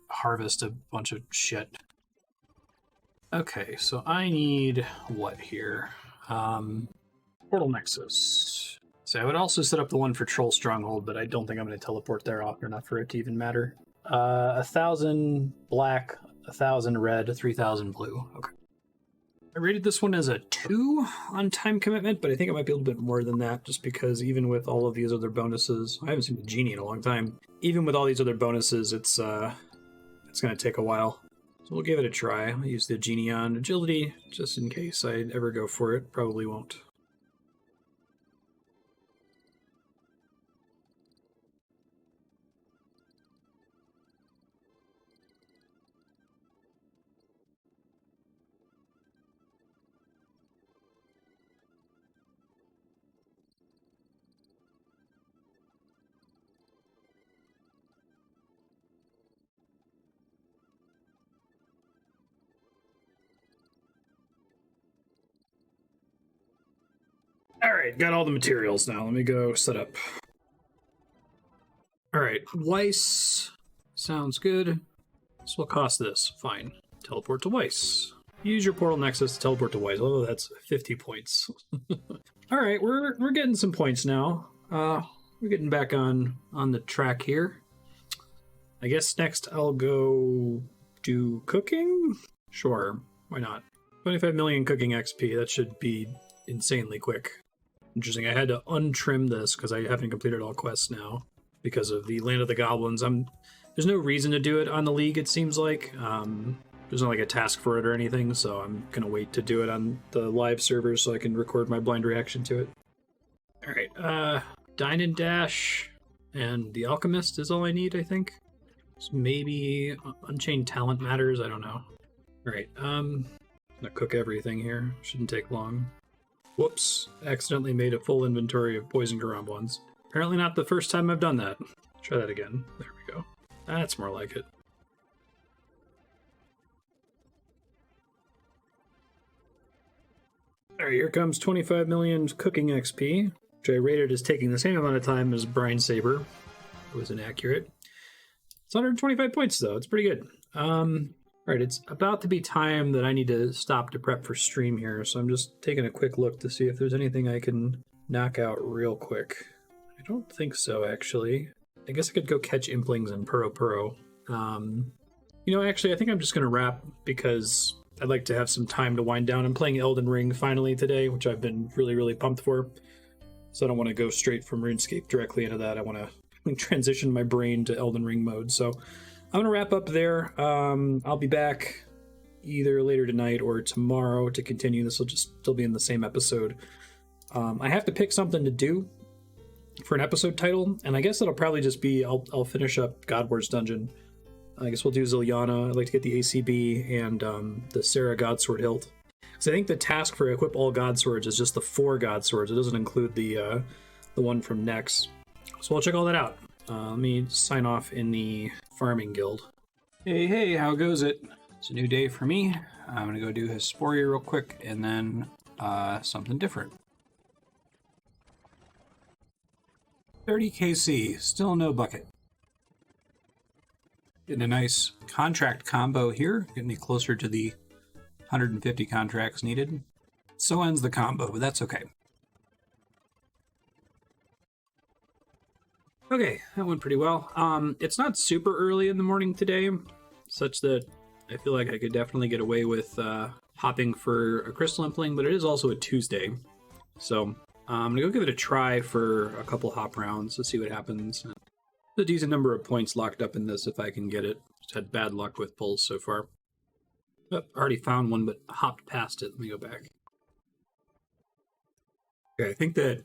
harvest a bunch of shit. Okay, so I need what here? Portal nexus. So I would also set up the one for Troll Stronghold, but I don't think I'm going to teleport there often enough for it to even matter. 1,000 black, 1,000 red, 3,000 blue. Okay. I rated this one as a 2 on time commitment, but I think it might be a little bit more than that, just because even with all of these other bonuses, I haven't seen the genie in a long time. Even with all these other bonuses, it's going to take a while. So we'll give it a try. I'll use the genie on agility, just in case I ever go for it. Probably won't. Alright, got all the materials now. Let me go set up. Alright, Weiss. Sounds good. This will cost this. Fine. Teleport to Weiss. Use your portal nexus to teleport to Weiss. Oh, that's 50 points. Alright, we're getting some points now. We're getting back on the track here. I guess next I'll go do cooking? Sure, why not? 25 million cooking XP, that should be insanely quick. Interesting, I had to untrim this because I haven't completed all quests now because of the Land of the Goblins. There's no reason to do it on the League, it seems like. There's not like a task for it or anything, so I'm gonna wait to do it on the live servers so I can record my blind reaction to it. Alright, Dine and Dash and the Alchemist is all I need, I think. So maybe Unchained Talent matters, I don't know. Alright, I'm gonna cook everything here. Shouldn't take long. Whoops, accidentally made a full inventory of poison garam ones. Apparently not the first time I've done that. Try that again. There we go. That's more like it. Alright, here comes 25 million cooking XP, which I rated as taking the same amount of time as Brine Saber. It was inaccurate. It's 125 points though, it's pretty good. Alright, it's about to be time that I need to stop to prep for stream here, so I'm just taking a quick look to see if there's anything I can knock out real quick. I don't think so, actually. I guess I could go catch implings and Puro. Actually, I think I'm just going to wrap because I'd like to have some time to wind down. I'm playing Elden Ring finally today, which I've been really, really pumped for. So I don't want to go straight from RuneScape directly into that. I want to transition my brain to Elden Ring mode, so I'm going to wrap up there. I'll be back either later tonight or tomorrow to continue. This will just still be in the same episode. I have to pick something to do for an episode title, and I guess it'll probably just be I'll finish up Godward's Dungeon. I guess we'll do Zilyana. I'd like to get the ACB and the Sarah Godsword hilt. Because I think the task for equip all Godswords is just the 4 Godswords. It doesn't include the one from Nex. So I'll check all that out. Let me sign off in the farming guild. Hey, how goes it? It's a new day for me. I'm gonna go do Hesperia real quick, and then something different. 30 KC, still no bucket. Getting a nice contract combo here, getting me closer to the 150 contracts needed. So ends the combo, but that's okay. Okay, that went pretty well. It's not super early in the morning today, such that I feel like I could definitely get away with hopping for a crystal impling, but it is also a Tuesday. So I'm gonna go give it a try for a couple hop rounds to see what happens. There's a decent number of points locked up in this if I can get it. Just had bad luck with pulls so far. Oh, already found one, but hopped past it. Let me go back. Okay, I think that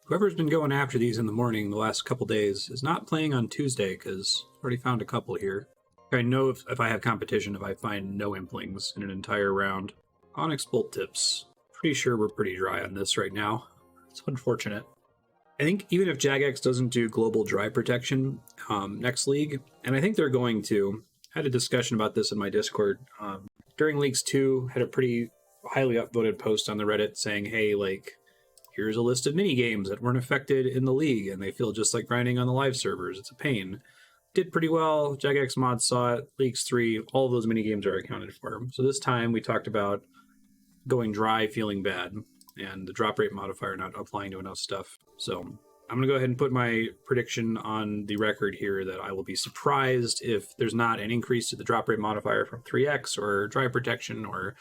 whoever's been going after these in the morning the last couple days is not playing on Tuesday, because I've already found a couple here. I know if I have competition, if I find no implings in an entire round. Onyx Bolt Tips. Pretty sure we're pretty dry on this right now. It's unfortunate. I think even if Jagex doesn't do global dry protection next league, and I think they're going to, I had a discussion about this in my Discord. During Leagues 2, had a pretty highly upvoted post on the Reddit saying, hey, like, here's a list of mini games that weren't affected in the league, and they feel just like grinding on the live servers. It's a pain. Did pretty well. Jagex mods saw it. Leagues 3, all of those mini games are accounted for. So this time we talked about going dry, feeling bad, and the drop rate modifier not applying to enough stuff. So I'm going to go ahead and put my prediction on the record here that I will be surprised if there's not an increase to the drop rate modifier from 3x or dry protection or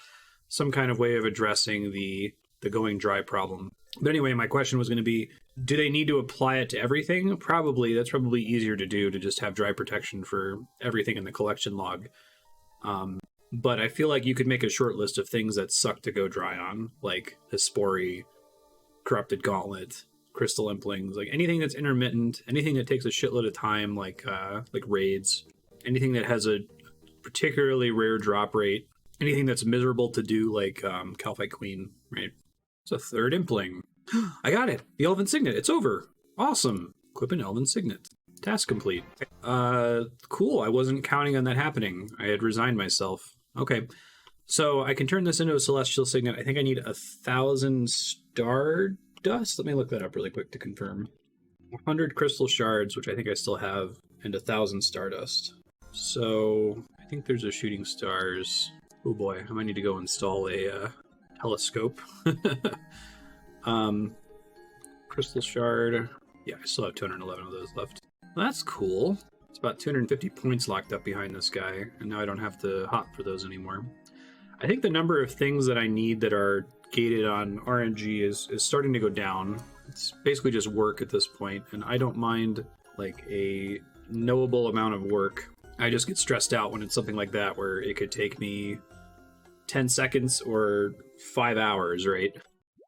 some kind of way of addressing the going dry problem. But anyway, my question was going to be, do they need to apply it to everything? Probably. That's probably easier to do, to just have dry protection for everything in the collection log. But I feel like you could make a short list of things that suck to go dry on, like Hespori, Corrupted Gauntlet, Crystal Implings, like anything that's intermittent, anything that takes a shitload of time, like raids, anything that has a particularly rare drop rate, anything that's miserable to do, like Calphite Queen, right? It's a third Impling. I got it. The Elven Signet. It's over. Awesome. Equip an Elven Signet. Task complete. Cool. I wasn't counting on that happening. I had resigned myself. Okay. So I can turn this into a Celestial Signet. I think I need 1,000 Stardust. Let me look that up really quick to confirm. 100 Crystal Shards, which I think I still have, and 1,000 Stardust. So I think there's a Shooting Stars. Oh boy, I might need to go install a telescope. Crystal Shard. Yeah, I still have 211 of those left. Well, that's cool. It's about 250 points locked up behind this guy, and now I don't have to hop for those anymore. I think the number of things that I need that are gated on RNG is starting to go down. It's basically just work at this point, and I don't mind like a knowable amount of work. I just get stressed out when it's something like that where it could take me 10 seconds or 5 hours, right?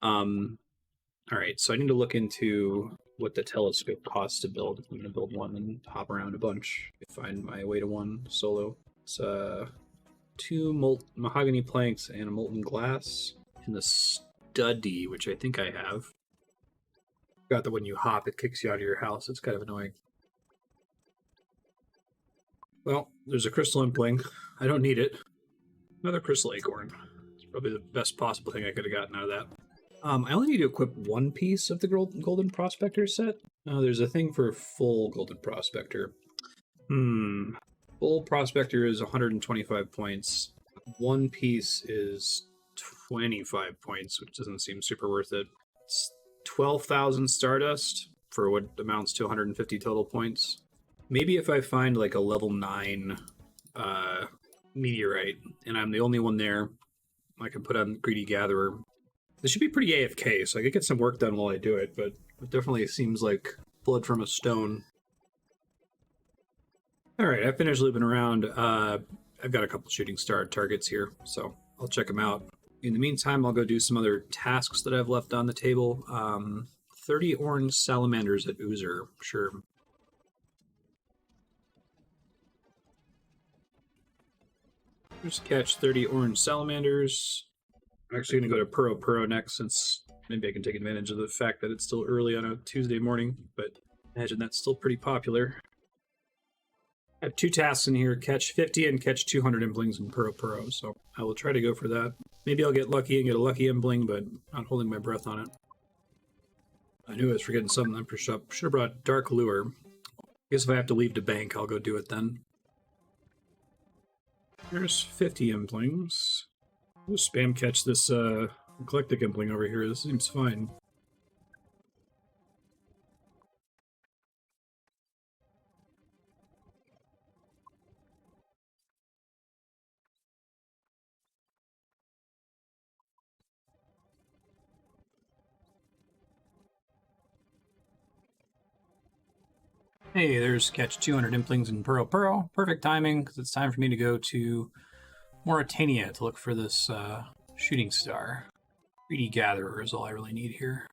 All right, so I need to look into what the telescope costs to build. I'm going to build one and hop around a bunch. Find my way to one solo. It's 2 mahogany planks and a molten glass. And the study, which I think I have. Got that when you hop, it kicks you out of your house. It's kind of annoying. Well, there's a crystal impling. I don't need it. Another crystal acorn. It's probably the best possible thing I could have gotten out of that. I only need to equip one piece of the Golden Prospector set. There's a thing for full Golden Prospector. Full Prospector is 125 points. One piece is 25 points, which doesn't seem super worth it. It's 12,000 Stardust for what amounts to 150 total points. Maybe if I find like a level 9 meteorite, and I'm the only one there, I can put on Greedy Gatherer. This should be pretty AFK, so I could get some work done while I do it, but it definitely seems like blood from a stone. Alright, I finished looping around. I've got a couple shooting star targets here, so I'll check them out. In the meantime, I'll go do some other tasks that I've left on the table. 30 orange salamanders at Oozer, sure. Just catch 30 orange salamanders. I'm actually going to go to Puro next, since maybe I can take advantage of the fact that it's still early on a Tuesday morning, but I imagine that's still pretty popular. I have 2 tasks in here, catch 50 and catch 200 implings in Puro, so I will try to go for that. Maybe I'll get lucky and get a lucky impling, but not holding my breath on it. I knew I was forgetting something. I should have brought Dark Lure. I guess if I have to leave to bank, I'll go do it then. There's 50 implings. We'll spam catch this eclectic impling over here. This seems fine. Hey, there's catch 200 implings in Puro. Perfect timing, because it's time for me to go to Mauritania to look for this shooting star. Greedy Gatherer is all I really need here.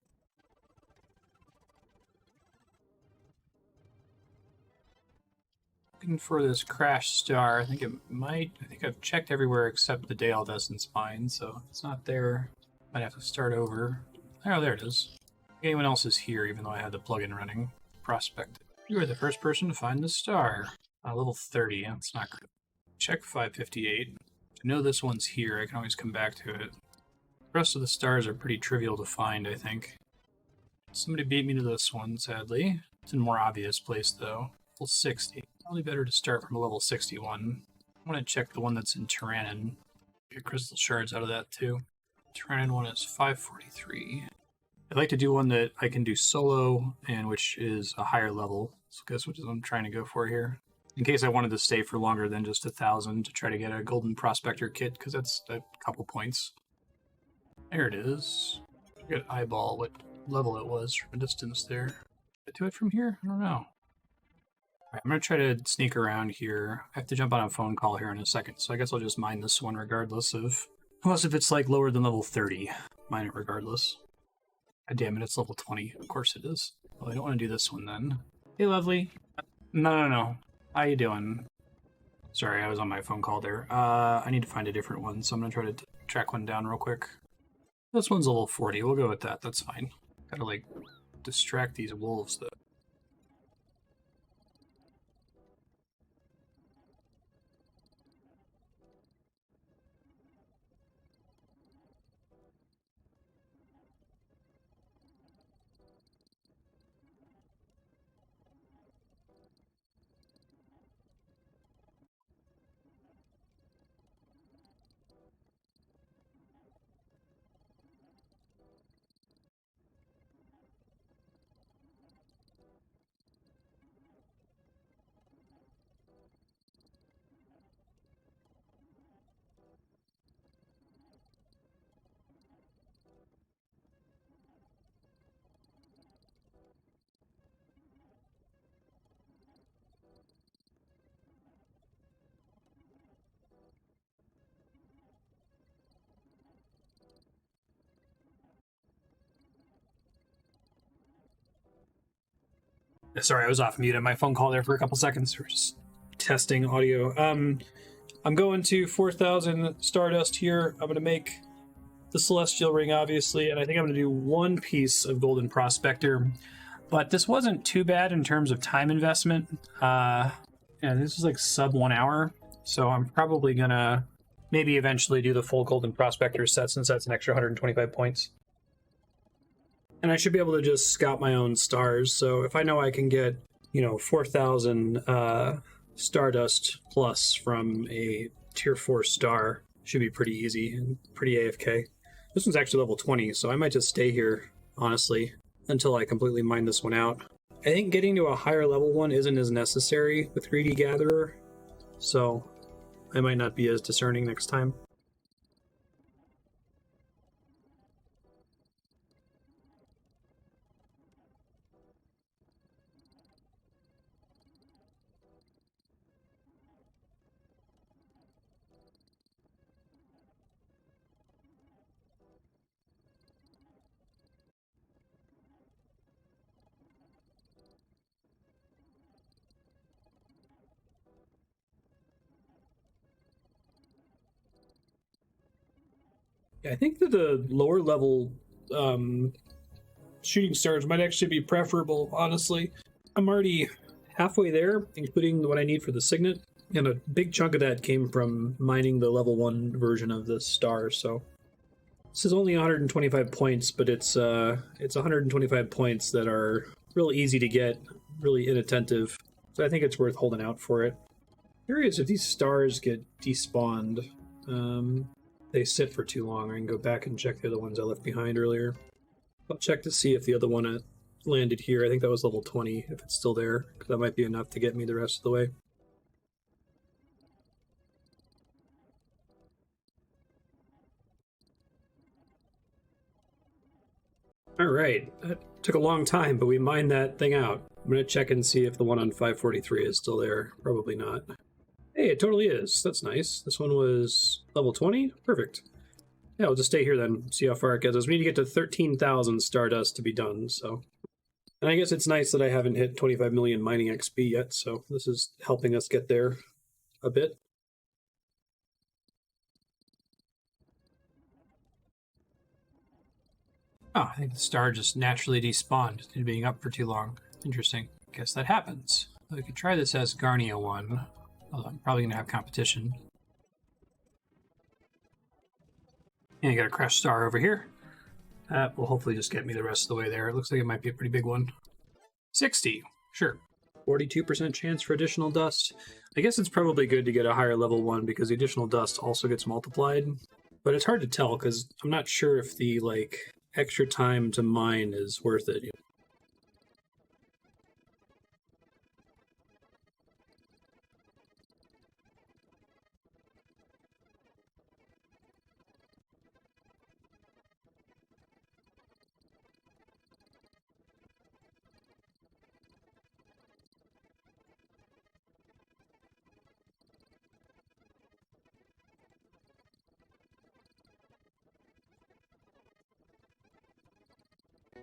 Looking for this crash star. I think I've checked everywhere except the Dale Descent Spine, so it's not there. Might have to start over. Oh, there it is. Anyone else is here, even though I had the plugin running. Prospect. You are the first person to find the star. Level 30, that's not good. Check 558. I know this one's here, I can always come back to it. The rest of the stars are pretty trivial to find, I think. Somebody beat me to this one, sadly. It's in a more obvious place, though. Level 60. Probably better to start from a level 61. I want to check the one that's in Tyrannon. Get crystal shards out of that, too. Tyrannon one is 543. I'd like to do one that I can do solo, and which is a higher level. So I guess which is what I'm trying to go for here. In case I wanted to stay for longer than just 1,000 to try to get a golden prospector kit, because that's a couple points. There it is. I get eyeball what level it was from a distance there. Did I do it from here? I don't know. Alright, I'm going to try to sneak around here. I have to jump on a phone call here in a second, so I guess I'll just mine this one regardless of... Unless if it's like lower than level 30. Mine it regardless. God damn it, it's level 20. Of course it is. Well, I don't want to do this one then. Hey, lovely. No. How you doing? Sorry, I was on my phone call there. I need to find a different one, so I'm going to try to track one down real quick. This one's level 40. We'll go with that. That's fine. Gotta, like, distract these wolves, though. Sorry, I was off mute on my phone call there for a couple seconds. We're just testing audio. I'm going to 4,000 Stardust here. I'm going to make the Celestial Ring, obviously, and I think I'm going to do one piece of Golden Prospector. But this wasn't too bad in terms of time investment. Yeah, this was like sub 1 hour, so I'm probably going to maybe eventually do the full Golden Prospector set, since that's an extra 125 points. And I should be able to just scout my own stars. So if I know I can get, 4,000 Stardust plus from a tier 4 star, should be pretty easy and pretty AFK. This one's actually level 20, so I might just stay here, honestly, until I completely mine this one out. I think getting to a higher level one isn't as necessary with Greedy Gatherer, so I might not be as discerning next time. I think that the lower level shooting stars might actually be preferable, honestly. I'm already halfway there, including what I need for the signet, and a big chunk of that came from mining the level 1 version of the star, so... This is only 125 points, but it's 125 points that are real easy to get, really inattentive, so I think it's worth holding out for it. Curious if these stars get despawned. They sit for too long. I can go back and check the other ones I left behind earlier. I'll check to see if the other one landed here. I think that was level 20, if it's still there, because that might be enough to get me the rest of the way. Alright, that took a long time, but we mined that thing out. I'm going to check and see if the one on 543 is still there. Probably not. Hey, it totally is. That's nice. This one was level 20? Perfect. Yeah, we'll just stay here then, see how far it gets us. We need to get to 13,000 Stardust to be done, so... And I guess it's nice that I haven't hit 25 million mining XP yet, so this is helping us get there a bit. Oh, I think the star just naturally despawned due to being up for too long. Interesting. Guess that happens. We could try this as Garnia one. Although I'm probably going to have competition. And you got a crash star over here. That will hopefully just get me the rest of the way there. It looks like it might be a pretty big one. 60. Sure. 42% chance for additional dust. I guess it's probably good to get a higher level one because the additional dust also gets multiplied. But it's hard to tell because I'm not sure if the, extra time to mine is worth it.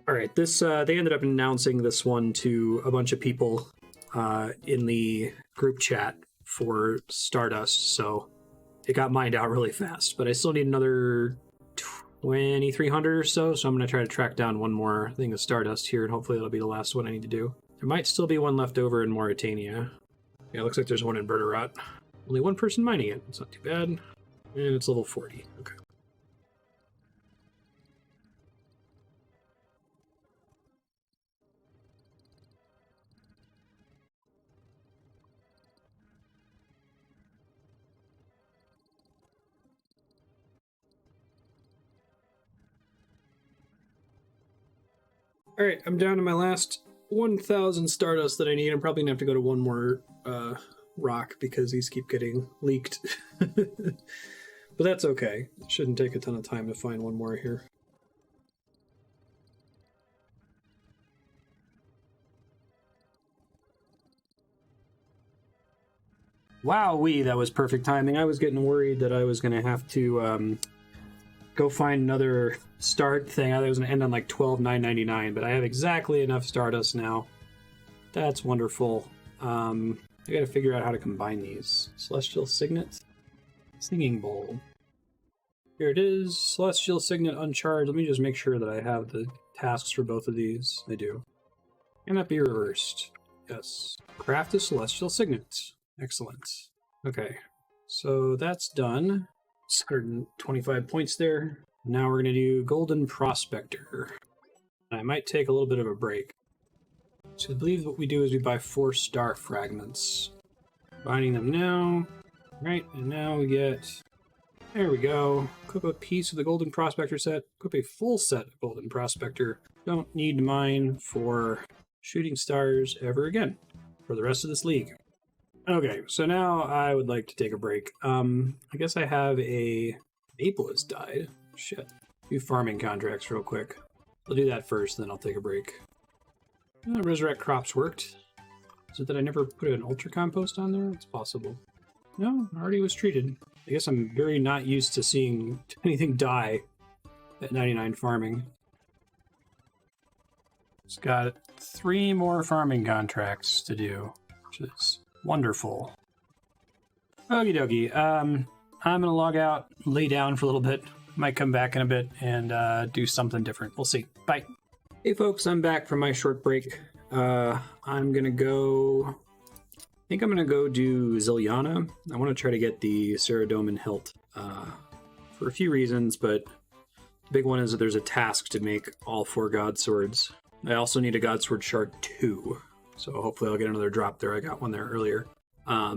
All right, this they ended up announcing this one to a bunch of people in the group chat for Stardust, so it got mined out really fast. But I still need another 2,300 or so, so I'm going to try to track down one more thing of Stardust here, and hopefully that'll be the last one I need to do. There might still be one left over in Mauritania. Yeah, it looks like there's one in Bergerat. Only one person mining it. It's not too bad. And it's level 40. Okay. All right, I'm down to my last 1,000 Stardust that I need. I'm probably going to have to go to one more rock because these keep getting leaked. But that's okay. It shouldn't take a ton of time to find one more here. Wowee, that was perfect timing. I was getting worried that I was going to have to go find another start thing. I thought it was going to end on like 12,999, but I have exactly enough Stardust now. That's wonderful. I got to figure out how to combine these. Celestial Signet, Singing Bowl. Here it is. Celestial Signet Uncharged. Let me just make sure that I have the tasks for both of these. I do. Can that be reversed? Yes. Craft a Celestial Signet. Excellent. Okay. So that's done. 125 points there. Now we're going to do Golden Prospector. I might take a little bit of a break. So I believe what we do is we buy 4 star fragments. Binding them now. Right, and now we get... There we go. Equip a piece of the Golden Prospector set. Equip a full set of Golden Prospector. Don't need to mine for shooting stars ever again for the rest of this league. Okay, so now I would like to take a break. I guess I have a maple has died. Shit. A few farming contracts real quick. I'll do that first, then I'll take a break. Resurrect crops worked. Is it that I never put an ultra compost on there? It's possible. No, already was treated. I guess I'm very not used to seeing anything die at 99 farming. It's got 3 more farming contracts to do, which is wonderful. Okie dokie. I'm gonna log out, lay down for a little bit. Might come back in a bit and do something different. We'll see. Bye. Hey folks, I'm back from my short break. I'm gonna go... I think I'm gonna go do Ziliana. I want to try to get the Ceradomin hilt for a few reasons, but the big one is that there's a task to make all 4 god swords. I also need a god sword shard 2. So hopefully I'll get another drop there. I got one there earlier. I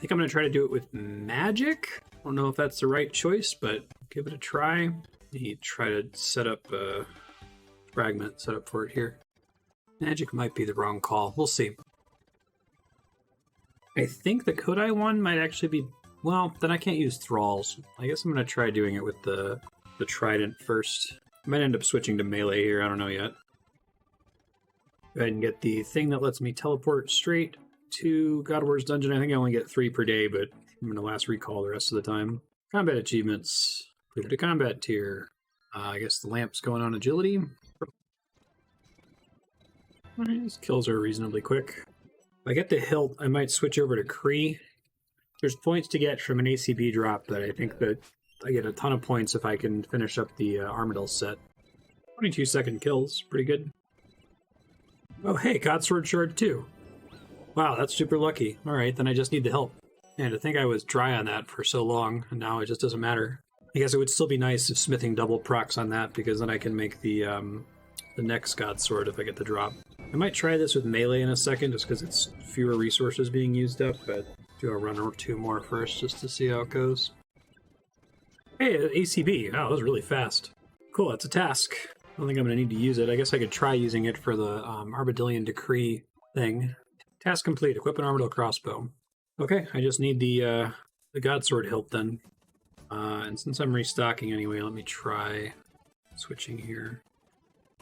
think I'm going to try to do it with magic. I don't know if that's the right choice, but give it a try. Maybe try to set up a fragment set up for it here. Magic might be the wrong call. We'll see. I think the Kodai one might actually be... Well, then I can't use Thralls. I guess I'm going to try doing it with the Trident first. I might end up switching to melee here. I don't know yet. Go ahead and get the thing that lets me teleport straight to God of War's dungeon. I think I only get 3 per day, but I'm going to last recall the rest of the time. Combat achievements. Completed a combat tier. I guess the lamp's going on agility. These kills are reasonably quick. If I get the hilt, I might switch over to Kree. There's points to get from an ACB drop that I think that I get a ton of points if I can finish up the Armadyl set. 22-second kills, pretty good. Oh, hey, God Sword Shard too. Wow, that's super lucky. All right, then I just need the help. And I think I was dry on that for so long, and now it just doesn't matter. I guess it would still be nice if smithing double procs on that, because then I can make the next God Sword if I get the drop. I might try this with melee in a second, just because it's fewer resources being used up, but do a run or two more first, just to see how it goes. Hey, ACB. Wow, that was really fast. Cool, that's a task. I don't think I'm going to need to use it. I guess I could try using it for the Armadylian Decree thing. Task complete. Equip an Armadyl crossbow. Okay, I just need the God Sword hilt then. And since I'm restocking anyway, let me try switching here.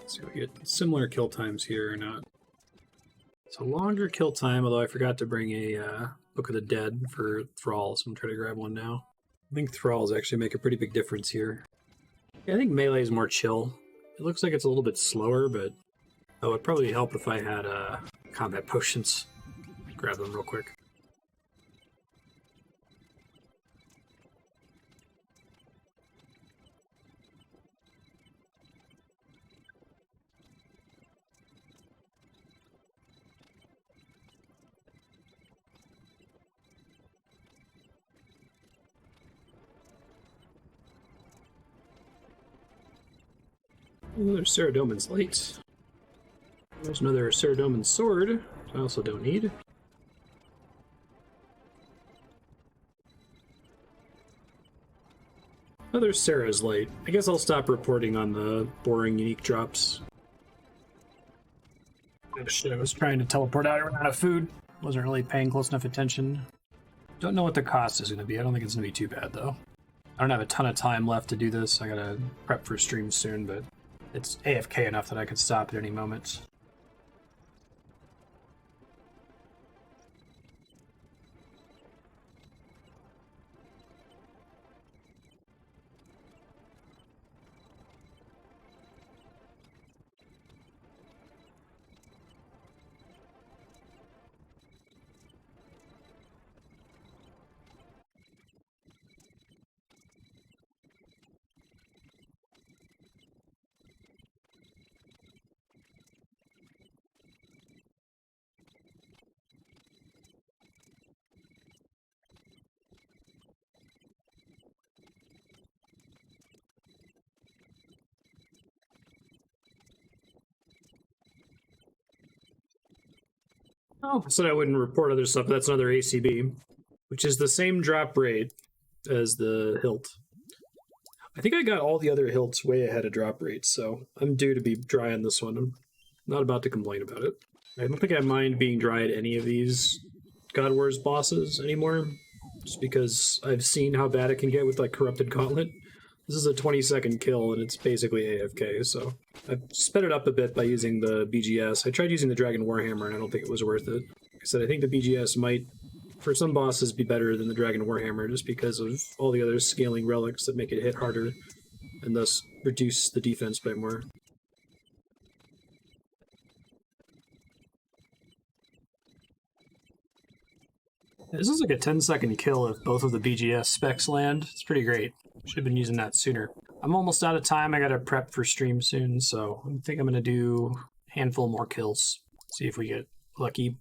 So we get similar kill times here or not. It's a longer kill time, although I forgot to bring a Book of the Dead for Thralls. I'm trying to grab one now. I think Thralls actually make a pretty big difference here. Yeah, I think melee is more chill. It looks like it's a little bit slower, but it would probably help if I had combat potions. Grab them real quick. Oh, there's Saradomin's Light. There's another Saradomin sword, I also don't need. Oh, there's Sarah's Light. I guess I'll stop reporting on the boring unique drops. Oh shit, I was trying to teleport out, I ran out of food. Wasn't really paying close enough attention. Don't know what the cost is going to be. I don't think it's going to be too bad, though. I don't have a ton of time left to do this. I gotta prep for stream soon, but it's AFK enough that I could stop at any moment. Oh, I said I wouldn't report other stuff. That's another ACB, which is the same drop rate as the hilt. I think I got all the other hilts way ahead of drop rates, so I'm due to be dry on this one. I'm not about to complain about it. I don't think I mind being dry at any of these God Wars bosses anymore, just because I've seen how bad it can get with like Corrupted Gauntlet. This is a 20-second kill, and it's basically AFK, so I've sped it up a bit by using the BGS. I tried using the Dragon Warhammer, and I don't think it was worth it. Like I said, I think the BGS might, for some bosses, be better than the Dragon Warhammer, just because of all the other scaling relics that make it hit harder, and thus reduce the defense by more. This is like a 10-second kill if both of the BGS specs land. It's pretty great. Should have been using that sooner. I'm almost out of time. I gotta prep for stream soon, so I think I'm gonna do a handful more kills. See if we get lucky.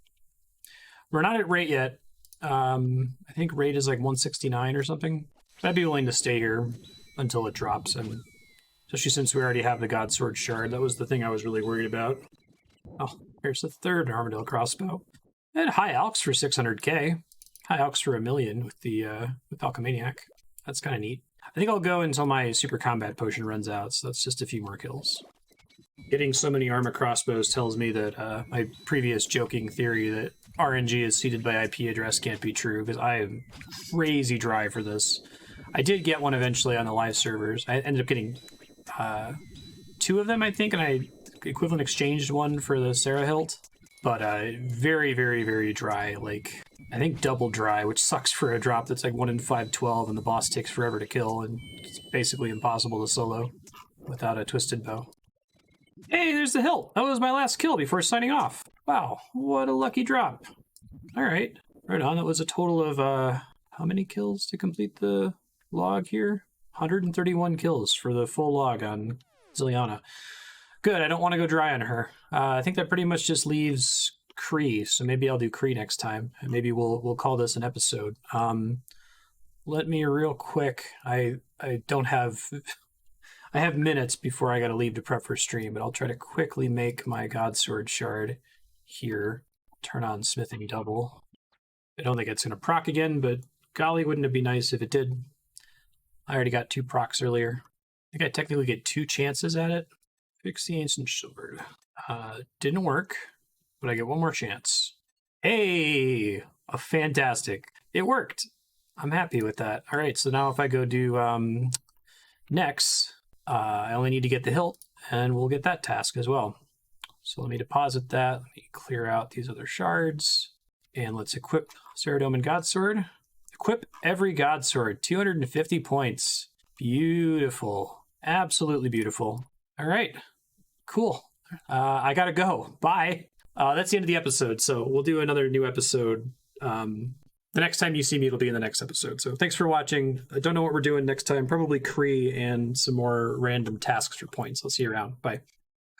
We're not at rate yet. I think rate is like 169 or something. I'd be willing to stay here until it drops, and especially since we already have the God Sword Shard. That was the thing I was really worried about. Oh, here's the third Armadyl crossbow. And high alks for 600k. High alks for 1 million with the with Alchemaniac. That's kind of neat. I think I'll go until my super combat potion runs out, so that's just a few more kills. Getting so many armor crossbows tells me that my previous joking theory that RNG is seeded by IP address can't be true, because I am crazy dry for this. I did get one eventually on the live servers. I ended up getting 2 of them, I think, and I equivalent exchanged one for the Sarah hilt. But very, very, very dry. Like, I think double dry, which sucks for a drop that's like 1 in 512, and the boss takes forever to kill, and it's basically impossible to solo without a twisted bow. Hey, there's the hilt! That was my last kill before signing off. Wow, what a lucky drop. Alright, right on. That was a total of, how many kills to complete the log here? 131 kills for the full log on Ziliana. Good. I don't want to go dry on her. I think that pretty much just leaves Kree. So maybe I'll do Kree next time, and maybe we'll call this an episode. Let me real quick. I don't have. I have minutes before I got to leave to prep for stream, but I'll try to quickly make my Godsword shard here. Turn on smithing double. I don't think it's going to proc again, but golly, wouldn't it be nice if it did? I already got 2 procs earlier. I think I technically get 2 chances at it. Fix the ancient sword. Didn't work, but I get 1 more chance. Hey, fantastic! It worked. I'm happy with that. All right, so now if I go do next, I only need to get the hilt, and we'll get that task as well. So let me deposit that. Let me clear out these other shards, and let's equip Ceridome and Godsword. Equip every Godsword, 250 points. Beautiful, absolutely beautiful. All right, cool. I gotta go. Bye. That's the end of the episode. So we'll do another new episode. The next time you see me, it'll be in the next episode. So thanks for watching. I don't know what we're doing next time. Probably Kree and some more random tasks for points. I'll see you around. Bye.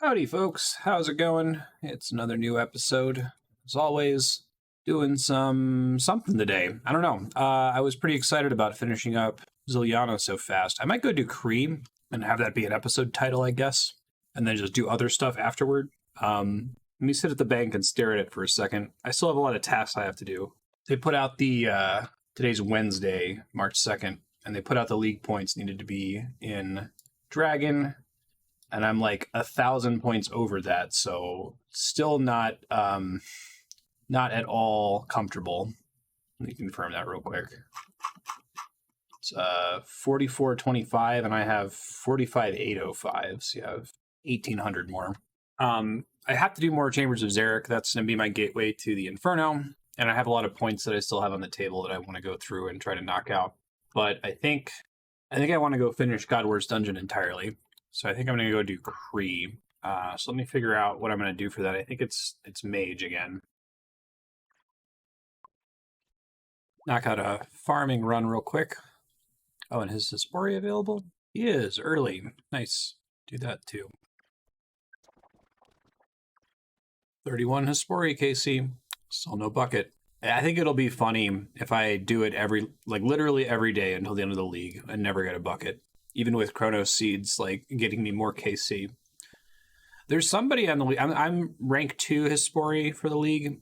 Howdy, folks. How's it going? It's another new episode. As always, doing something today. I don't know. I was pretty excited about finishing up Ziliana so fast. I might go do Kree and have that be an episode title, I guess, and then just do other stuff afterward. Let me sit at the bank and stare at it for a second. I still have a lot of tasks I have to do. They put out the, today's Wednesday, March 2nd, and they put out the league points needed to be in Dragon, and I'm like 1,000 points over that, so still not at all comfortable. Let me confirm that real quick. It's 4425, and I have 45805, so you have 1,800 more. I have to do more Chambers of Xeric. That's going to be my gateway to the Inferno. And I have a lot of points that I still have on the table that I want to go through and try to knock out. But I think I want to go finish Godward's Dungeon entirely. So I think I'm going to go do Kree. So let me figure out what I'm going to do for that. I think it's Mage again. Knock out a farming run real quick. Oh, and is Hespori available? He is, early. Nice. Do that too. 31 Hespori, KC. Still no bucket. I think it'll be funny if I do it literally every day until the end of the league and never get a bucket. Even with Chronos Seeds, getting me more KC. There's somebody on the league. I'm rank 2 Hespori for the league.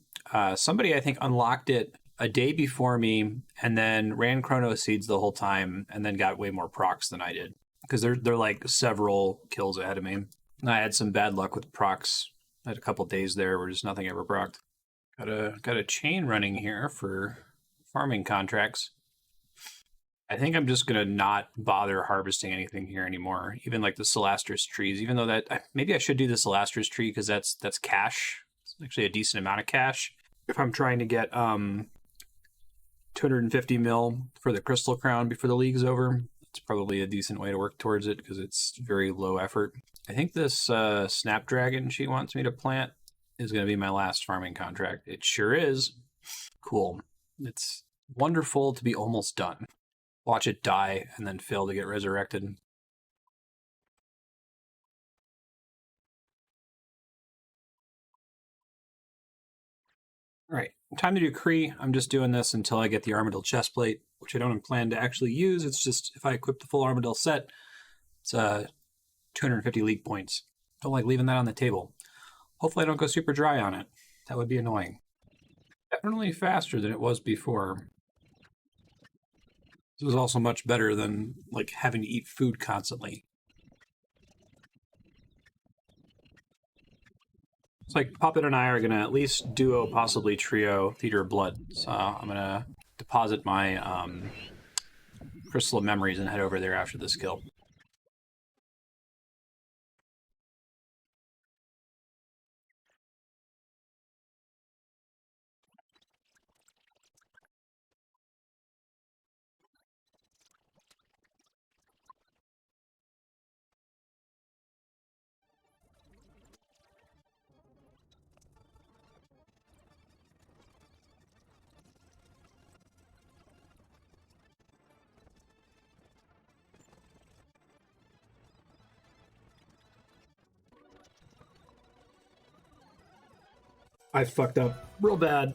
Somebody I think unlocked it a day before me and then ran Chronos Seeds the whole time and then got way more procs than I did. Because they're like several kills ahead of me. And I had some bad luck with procs. I had a couple days there where just nothing ever procced. Got a chain running here for farming contracts. I think I'm just gonna not bother harvesting anything here anymore. Even like the Celastris trees, even though maybe I should do the Celastris tree because that's cash. It's actually a decent amount of cash. If I'm trying to get 250 mil for the Crystal Crown before the league's over, it's probably a decent way to work towards it because it's very low effort. I think this Snapdragon she wants me to plant is going to be my last farming contract. It sure is. Cool. It's wonderful to be almost done. Watch it die and then fail to get resurrected. All right, time to do Kree. I'm just doing this until I get the Armadyl chestplate, which I don't plan to actually use. It's just if I equip the full Armadyl set, it's 250 league points. Don't like leaving that on the table. Hopefully I don't go super dry on it. That would be annoying. Definitely faster than it was before. This was also much better than having to eat food constantly. It's like Puppet and I are going to at least duo, possibly trio, Theater of Blood. So I'm going to deposit my Crystal of Memories and head over there after this kill. I fucked up real bad.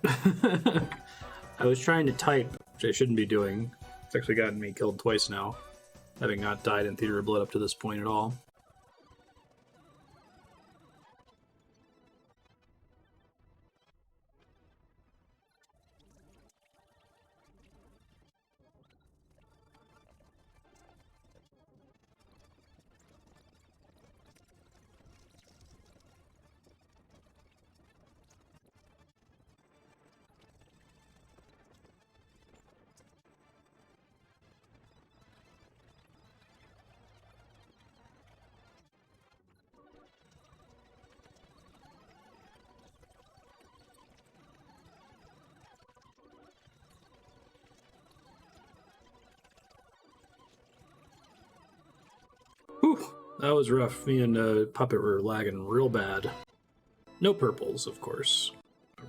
I was trying to type, which I shouldn't be doing. It's actually gotten me killed twice now, having not died in Theater of Blood up to this point at all. Whew, that was rough. Me and Puppet were lagging real bad. No purples, of course.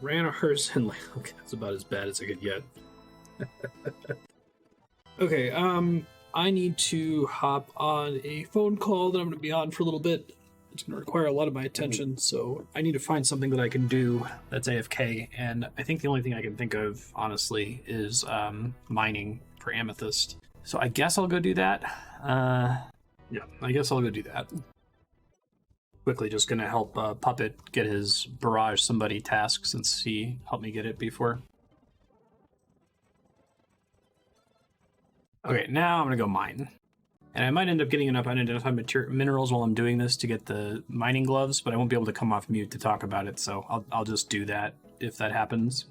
Ran ours and like, okay, that's about as bad as I could get. Okay, I need to hop on a phone call that I'm going to be on for a little bit. It's going to require a lot of my attention, so I need to find something that I can do that's AFK, and I think the only thing I can think of, honestly, is mining for amethyst. So I guess I'll go do that. Yeah, I guess I'll go do that. Quickly just going to help Puppet get his barrage somebody task since he helped me get it before. Okay, now I'm going to go mine. And I might end up getting enough unidentified minerals while I'm doing this to get the mining gloves, but I won't be able to come off mute to talk about it, so I'll just do that if that happens.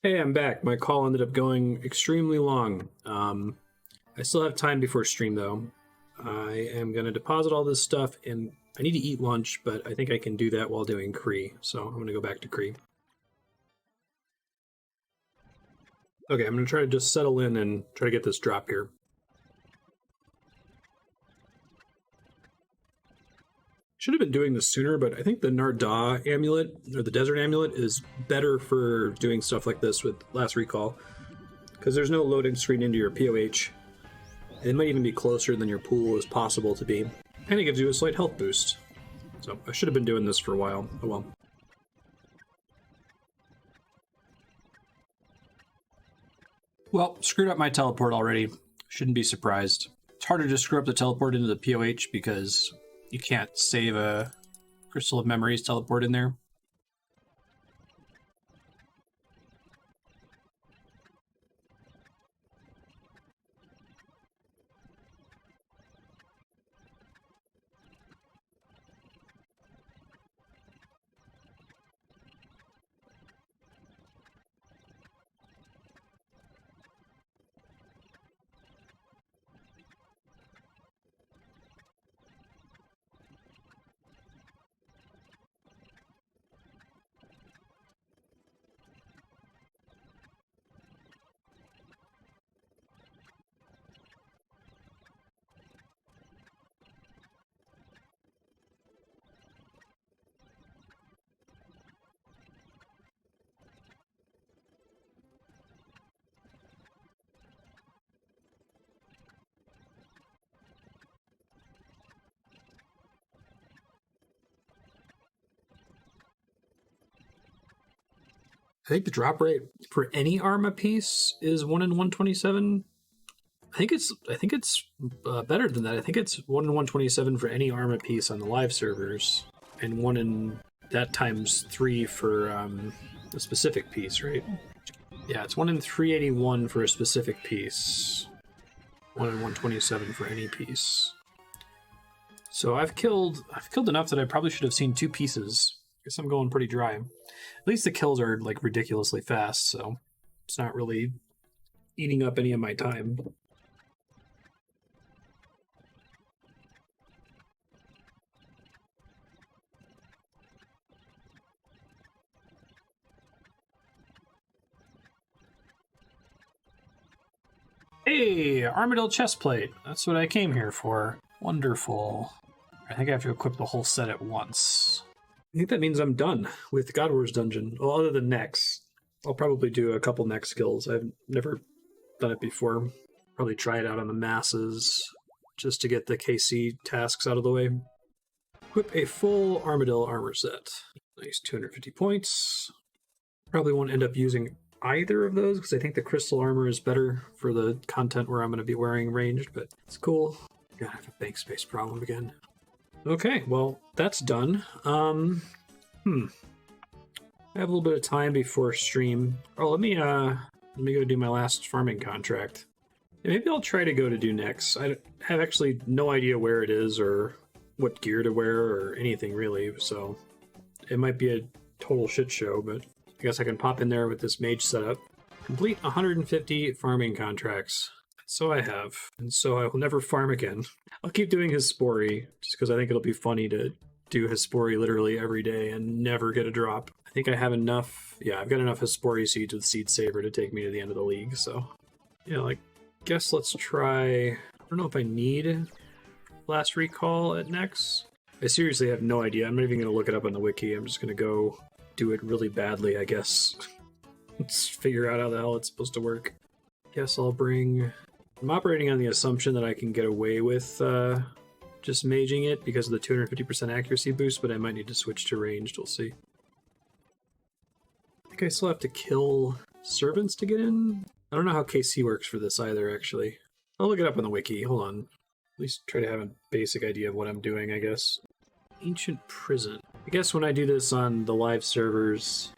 Hey, I'm back. My call ended up going extremely long. I still have time before stream, though. I am going to deposit all this stuff, and I need to eat lunch, but I think I can do that while doing Cree, so I'm going to go back to Cree. Okay, I'm going to try to just settle in and try to get this drop here. Should have been doing this sooner, but I think the Narda amulet, or the Desert amulet, is better for doing stuff like this with Last Recall, because there's no loading screen into your POH. It might even be closer than your pool is possible to be, and it gives you a slight health boost. So I should have been doing this for a while. Oh well. Well, screwed up my teleport already. Shouldn't be surprised. It's harder to screw up the teleport into the POH because you can't save a Crystal of Memories teleport in there. I think the drop rate for any Arma piece is 1 in 127. I think it's better than that. I think it's 1 in 127 for any Arma piece on the live servers, and 1 in that times 3 for a specific piece, right? Yeah, it's 1 in 381 for a specific piece. 1 in 127 for any piece. So I've killed enough that I probably should have seen 2 pieces. I guess I'm going pretty dry. At least the kills are like ridiculously fast, so it's not really eating up any of my time. Hey, Armadyl chestplate. That's what I came here for. Wonderful. I think I have to equip the whole set at once. I think that means I'm done with God Wars Dungeon. Well, other than next. I'll probably do a couple next skills. I've never done it before. Probably try it out on the masses just to get the KC tasks out of the way. Equip a full Armadyl armor set. Nice, 250 points. Probably won't end up using either of those because I think the crystal armor is better for the content where I'm going to be wearing ranged, but it's cool. God, I have a bank space problem again. Okay, well, that's done. I have a little bit of time before stream. Oh, let me go do my last farming contract. Yeah, maybe I'll try to go to do next. I have actually no idea where it is or what gear to wear or anything really, so it might be a total shit show, but I guess I can pop in there with this mage setup. Complete 150 farming contracts. So I have, and so I will never farm again. I'll keep doing Hespori, just because I think it'll be funny to do Hespori literally every day and never get a drop. I think I have enough, yeah, I've got enough Hespori seeds with Seed Saver to take me to the end of the league, so. Yeah, like, guess let's try, I don't know if I need Last Recall at next. I seriously have no idea. I'm not even going to look it up on the wiki. I'm just going to go do it really badly, I guess. Let's figure out how the hell it's supposed to work. Guess I'll bring... I'm operating on the assumption that I can get away with just maging it because of the 250% accuracy boost, but I might need to switch to ranged. We'll see. I think I still have to kill servants to get in. I don't know how KC works for this either, actually. I'll look it up on the wiki. Hold on. At least try to have a basic idea of what I'm doing, I guess. Ancient Prison. I guess when I do this on the live servers,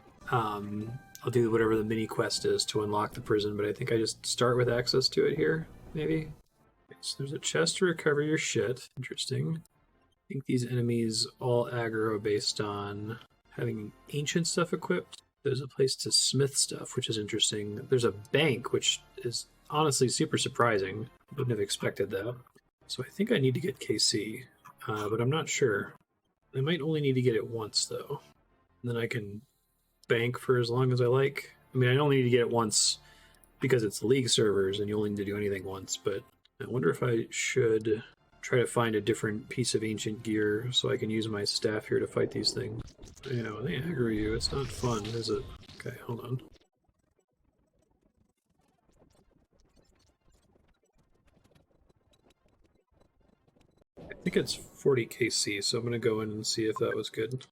I'll do whatever the mini quest is to unlock the prison, but I think I just start with access to it here, maybe? Okay, so there's a chest to recover your shit. Interesting. I think these enemies all aggro based on having ancient stuff equipped. There's a place to smith stuff, which is interesting. There's a bank, which is honestly super surprising. Wouldn't have expected that. So I think I need to get KC, but I'm not sure. I might only need to get it once, though. And then I can bank for as long as I like. I mean, I only need to get it once because it's league servers and you only need to do anything once, but I wonder if I should try to find a different piece of ancient gear so I can use my staff here to fight these things. You know, they aggro you. It's not fun, is it? Okay, hold on. I think it's 40 KC, so I'm going to go in and see if that was good.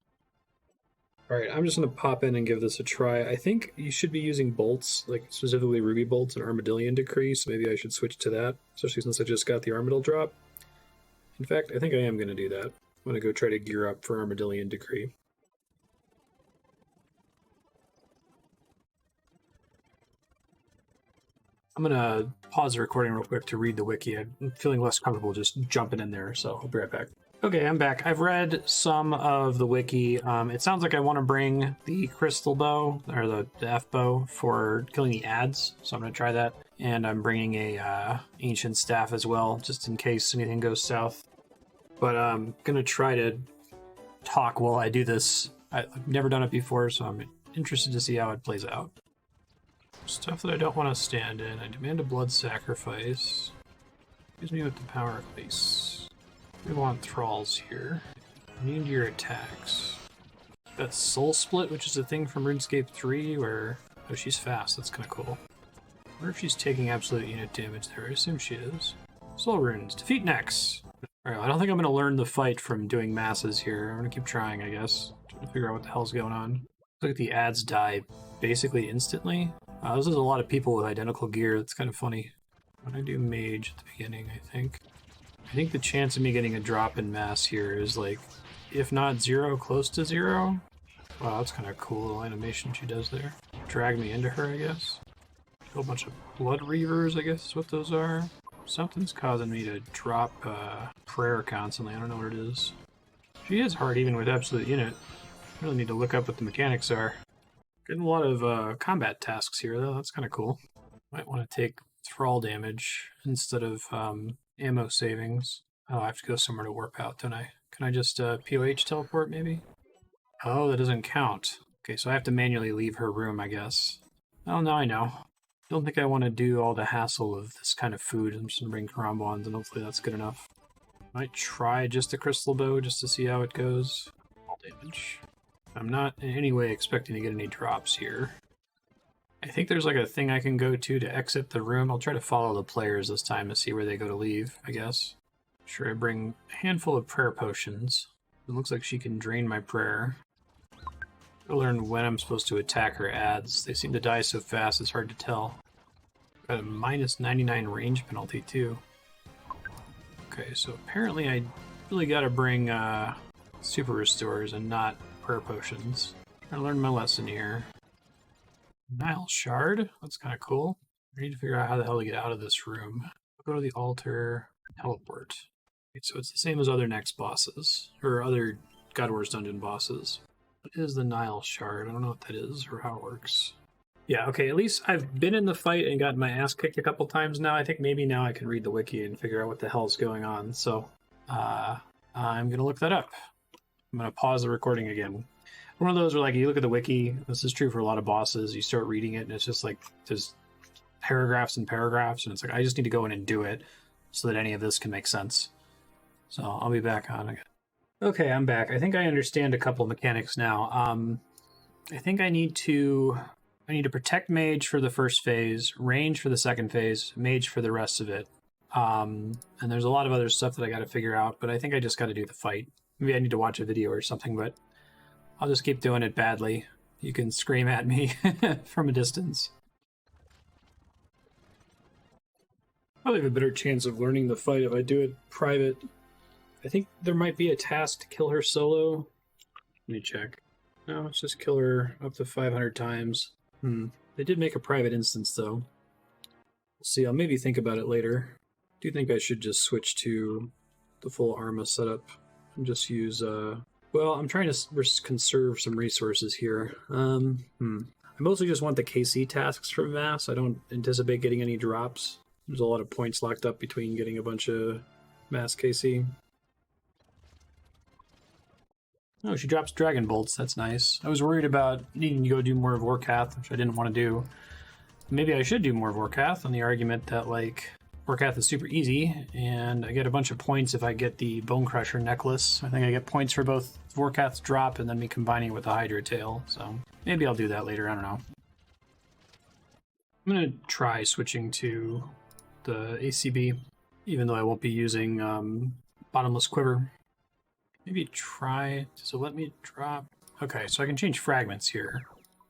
Alright, I'm just going to pop in and give this a try. I think you should be using bolts, like specifically ruby bolts and Armadillion Decree, so maybe I should switch to that, especially since I just got the Armadyl drop. In fact, I think I am going to do that. I'm going to go try to gear up for Armadillion Decree. I'm going to pause the recording real quick to read the wiki. I'm feeling less comfortable just jumping in there, so I'll be right back. Okay, I'm back. I've read some of the wiki. It sounds like I want to bring the crystal bow, or the F bow, for killing the ads, so I'm going to try that. And I'm bringing a ancient staff as well, just in case anything goes south. But I'm going to try to talk while I do this. I've never done it before, so I'm interested to see how it plays out. Stuff that I don't want to stand in. I demand a blood sacrifice. Gives me with the power of ice. We want thralls here. Immune to your attacks. That's Soul Split, which is a thing from RuneScape 3 where... Oh, she's fast. That's kind of cool. I wonder if she's taking absolute unit damage there. I assume she is. Soul Runes. Defeat Nex. Alright, I don't think I'm going to learn the fight from doing masses here. I'm going to keep trying, I guess. Trying to figure out what the hell's going on. Look at the ads die basically instantly. This is a lot of people with identical gear. That's kind of funny. When I do Mage at the beginning, I think the chance of me getting a drop in mass here is like, if not 0, close to 0. Wow, that's kind of cool little animation she does there. Drag me into her, I guess. A whole bunch of blood reavers, I guess is what those are. Something's causing me to drop prayer constantly. I don't know what it is. She is hard even with absolute unit. Really need to look up what the mechanics are. Getting a lot of combat tasks here, though. That's kind of cool. Might want to take thrall damage instead of ammo savings. Oh, I have to go somewhere to warp out, don't I? Can I just POH teleport, maybe? Oh, that doesn't count. Okay, so I have to manually leave her room, I guess. Oh, now I know. Don't think I want to do all the hassle of this kind of food. I'm just going to bring Karambons, and hopefully that's good enough. Might try just a crystal bow just to see how it goes. All damage. I'm not in any way expecting to get any drops here. I think there's like a thing I can go to exit the room. I'll try to follow the players this time to see where they go to leave, I guess. Sure, I bring a handful of prayer potions. It looks like she can drain my prayer. I'll learn when I'm supposed to attack her ads. They seem to die so fast, it's hard to tell. Got a minus 99 range penalty, too. Okay, so apparently I really gotta bring super restores and not prayer potions. I learned my lesson here. Nile shard? That's kind of cool. I need to figure out how the hell to get out of this room. I'll go to the altar, teleport. Okay, so it's the same as other next bosses, or other God Wars dungeon bosses. What is the Nile shard? I don't know what that is or how it works. Yeah, okay, at least I've been in the fight and gotten my ass kicked a couple times now. I think maybe now I can read the wiki and figure out what the hell's going on. So, I'm going to look that up. I'm going to pause the recording again. One of those where, like, you look at the wiki, this is true for a lot of bosses, you start reading it, and it's just like, there's paragraphs and paragraphs, and it's like, I just need to go in and do it so that any of this can make sense. So, I'll be back on again. Okay, I'm back. I think I understand a couple mechanics now. I think I need to protect Mage for the first phase, range for the second phase, Mage for the rest of it. And there's a lot of other stuff that I got to figure out, but I think I just got to do the fight. Maybe I need to watch a video or something, but I'll just keep doing it badly. You can scream at me from a distance. Probably have a better chance of learning the fight if I do it private. I think there might be a task to kill her solo. Let me check. No, let's just kill her up to 500 times. They did make a private instance, though. We'll see, I'll maybe think about it later. I do think I should just switch to the full Arma setup and just use, well, I'm trying to conserve some resources here. I mostly just want the KC tasks from Mass. I don't anticipate getting any drops. There's a lot of points locked up between getting a bunch of Mass KC. Oh, she drops Dragon Bolts. That's nice. I was worried about needing to go do more of Warcath, which I didn't want to do. Maybe I should do more of Warcath on the argument that, like, Warcath is super easy, and I get a bunch of points if I get the Bone Crusher necklace. I think I get points for both Warcath's drop and then me combining it with the Hydra tail, so maybe I'll do that later, I don't know. I'm going to try switching to the ACB, even though I won't be using Bottomless Quiver. Maybe try, does it let me drop? Okay, so I can change fragments here.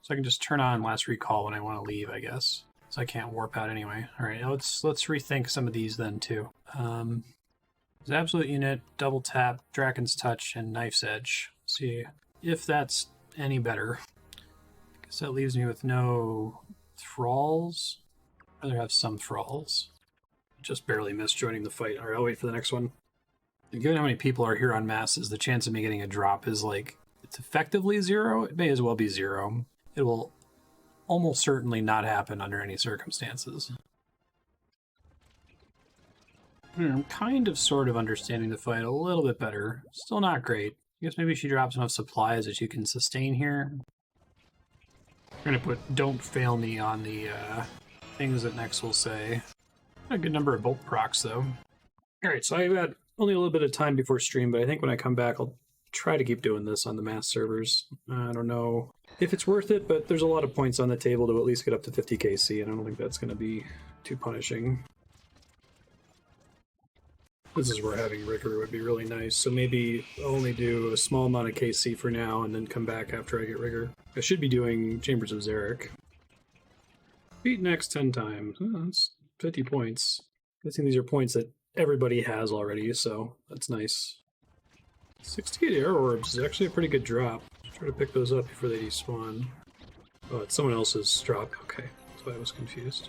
So I can just turn on Last Recall when I want to leave, I guess. So I can't warp out anyway. Alright, let's rethink some of these then too. There's Absolute Unit, Double Tap, Dragon's Touch, and Knife's Edge. Let's see if that's any better. I guess that leaves me with no thralls. I'd rather have some thralls. Just barely missed joining the fight. Alright, I'll wait for the next one. And given how many people are here on masses, the chance of me getting a drop is like, it's effectively 0. It may as well be 0. It will almost certainly not happen under any circumstances. I'm kind of sort of understanding the fight a little bit better. Still not great. I guess maybe she drops enough supplies that you can sustain here. We're going to put Don't Fail Me on the things that Nex will say. A good number of bolt procs, though. Alright, so I've got only a little bit of time before stream, but I think when I come back, I'll try to keep doing this on the mass servers. I don't know if it's worth it, but there's a lot of points on the table to at least get up to 50 KC, and I don't think that's going to be too punishing. This is where having Rigor would be really nice. So maybe I'll only do a small amount of KC for now and then come back after I get Rigor. I should be doing Chambers of Xeric. Beat next 10 times. Oh, that's 50 points. I'm guessing these are points that everybody has already, so that's nice. 68 air orbs is actually a pretty good drop. Try to pick those up before they despawn. Oh, it's someone else's drop. Okay, that's why I was confused.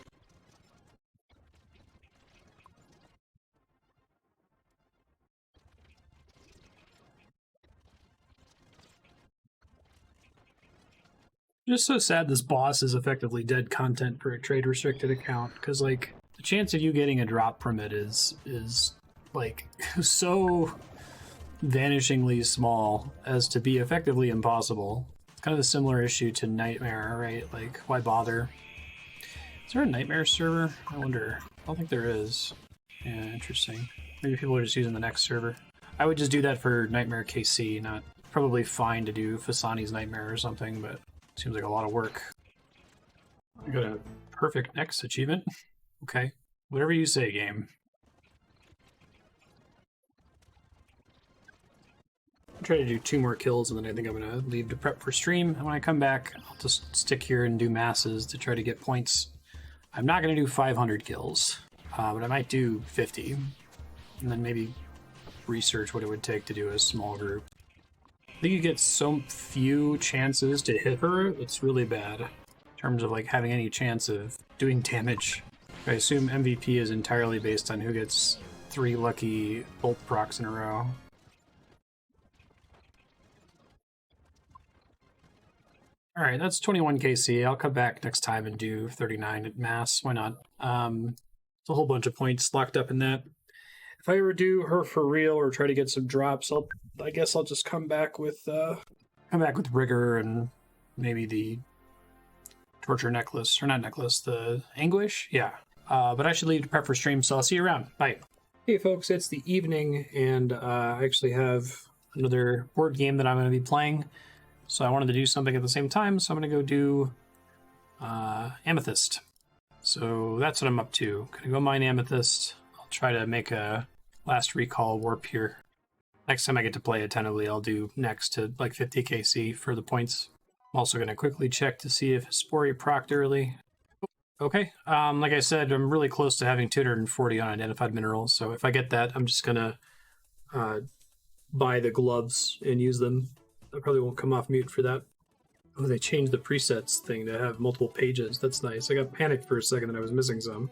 Just so sad this boss is effectively dead content for a trade restricted account, because like the chance of you getting a drop from it is like so vanishingly small as to be effectively impossible. It's kind of a similar issue to Nightmare, right? Like, why bother? Is there a Nightmare server? I wonder. I don't think there is. Yeah, interesting. Maybe people are just using the next server. I would just do that for Nightmare KC, not probably fine to do Fasani's Nightmare or something, but seems like a lot of work. I got a perfect next achievement. Okay. Whatever you say, game. I'll try to do 2 more kills, and then I think I'm going to leave to prep for stream. And when I come back, I'll just stick here and do masses to try to get points. I'm not going to do 500 kills, but I might do 50. And then maybe research what it would take to do a small group. I think you get so few chances to hit her, it's really bad. In terms of like having any chance of doing damage. I assume MVP is entirely based on who gets 3 lucky bolt procs in a row. Alright, that's 21 KC. I'll come back next time and do 39 at mass. Why not? It's a whole bunch of points locked up in that. If I ever do her for real or try to get some drops, I guess I'll just come back with Rigor and maybe the torture necklace, or not necklace, the anguish. Yeah. But I should leave to prep for stream, so I'll see you around. Bye. Hey folks, it's the evening, and I actually have another board game that I'm going to be playing. So I wanted to do something at the same time, so I'm going to go do Amethyst. So that's what I'm up to. Gonna go mine Amethyst. I'll try to make a last recall warp here. Next time I get to play attentively, I'll do next to like 50 KC for the points. I'm also gonna quickly check to see if Spory procced early. Okay, like I said, I'm really close to having 240 unidentified minerals, so if I get that, I'm just gonna buy the gloves and use them. I probably won't come off mute for that. Oh, they changed the presets thing to have multiple pages. That's nice. I got panicked for a second that I was missing some.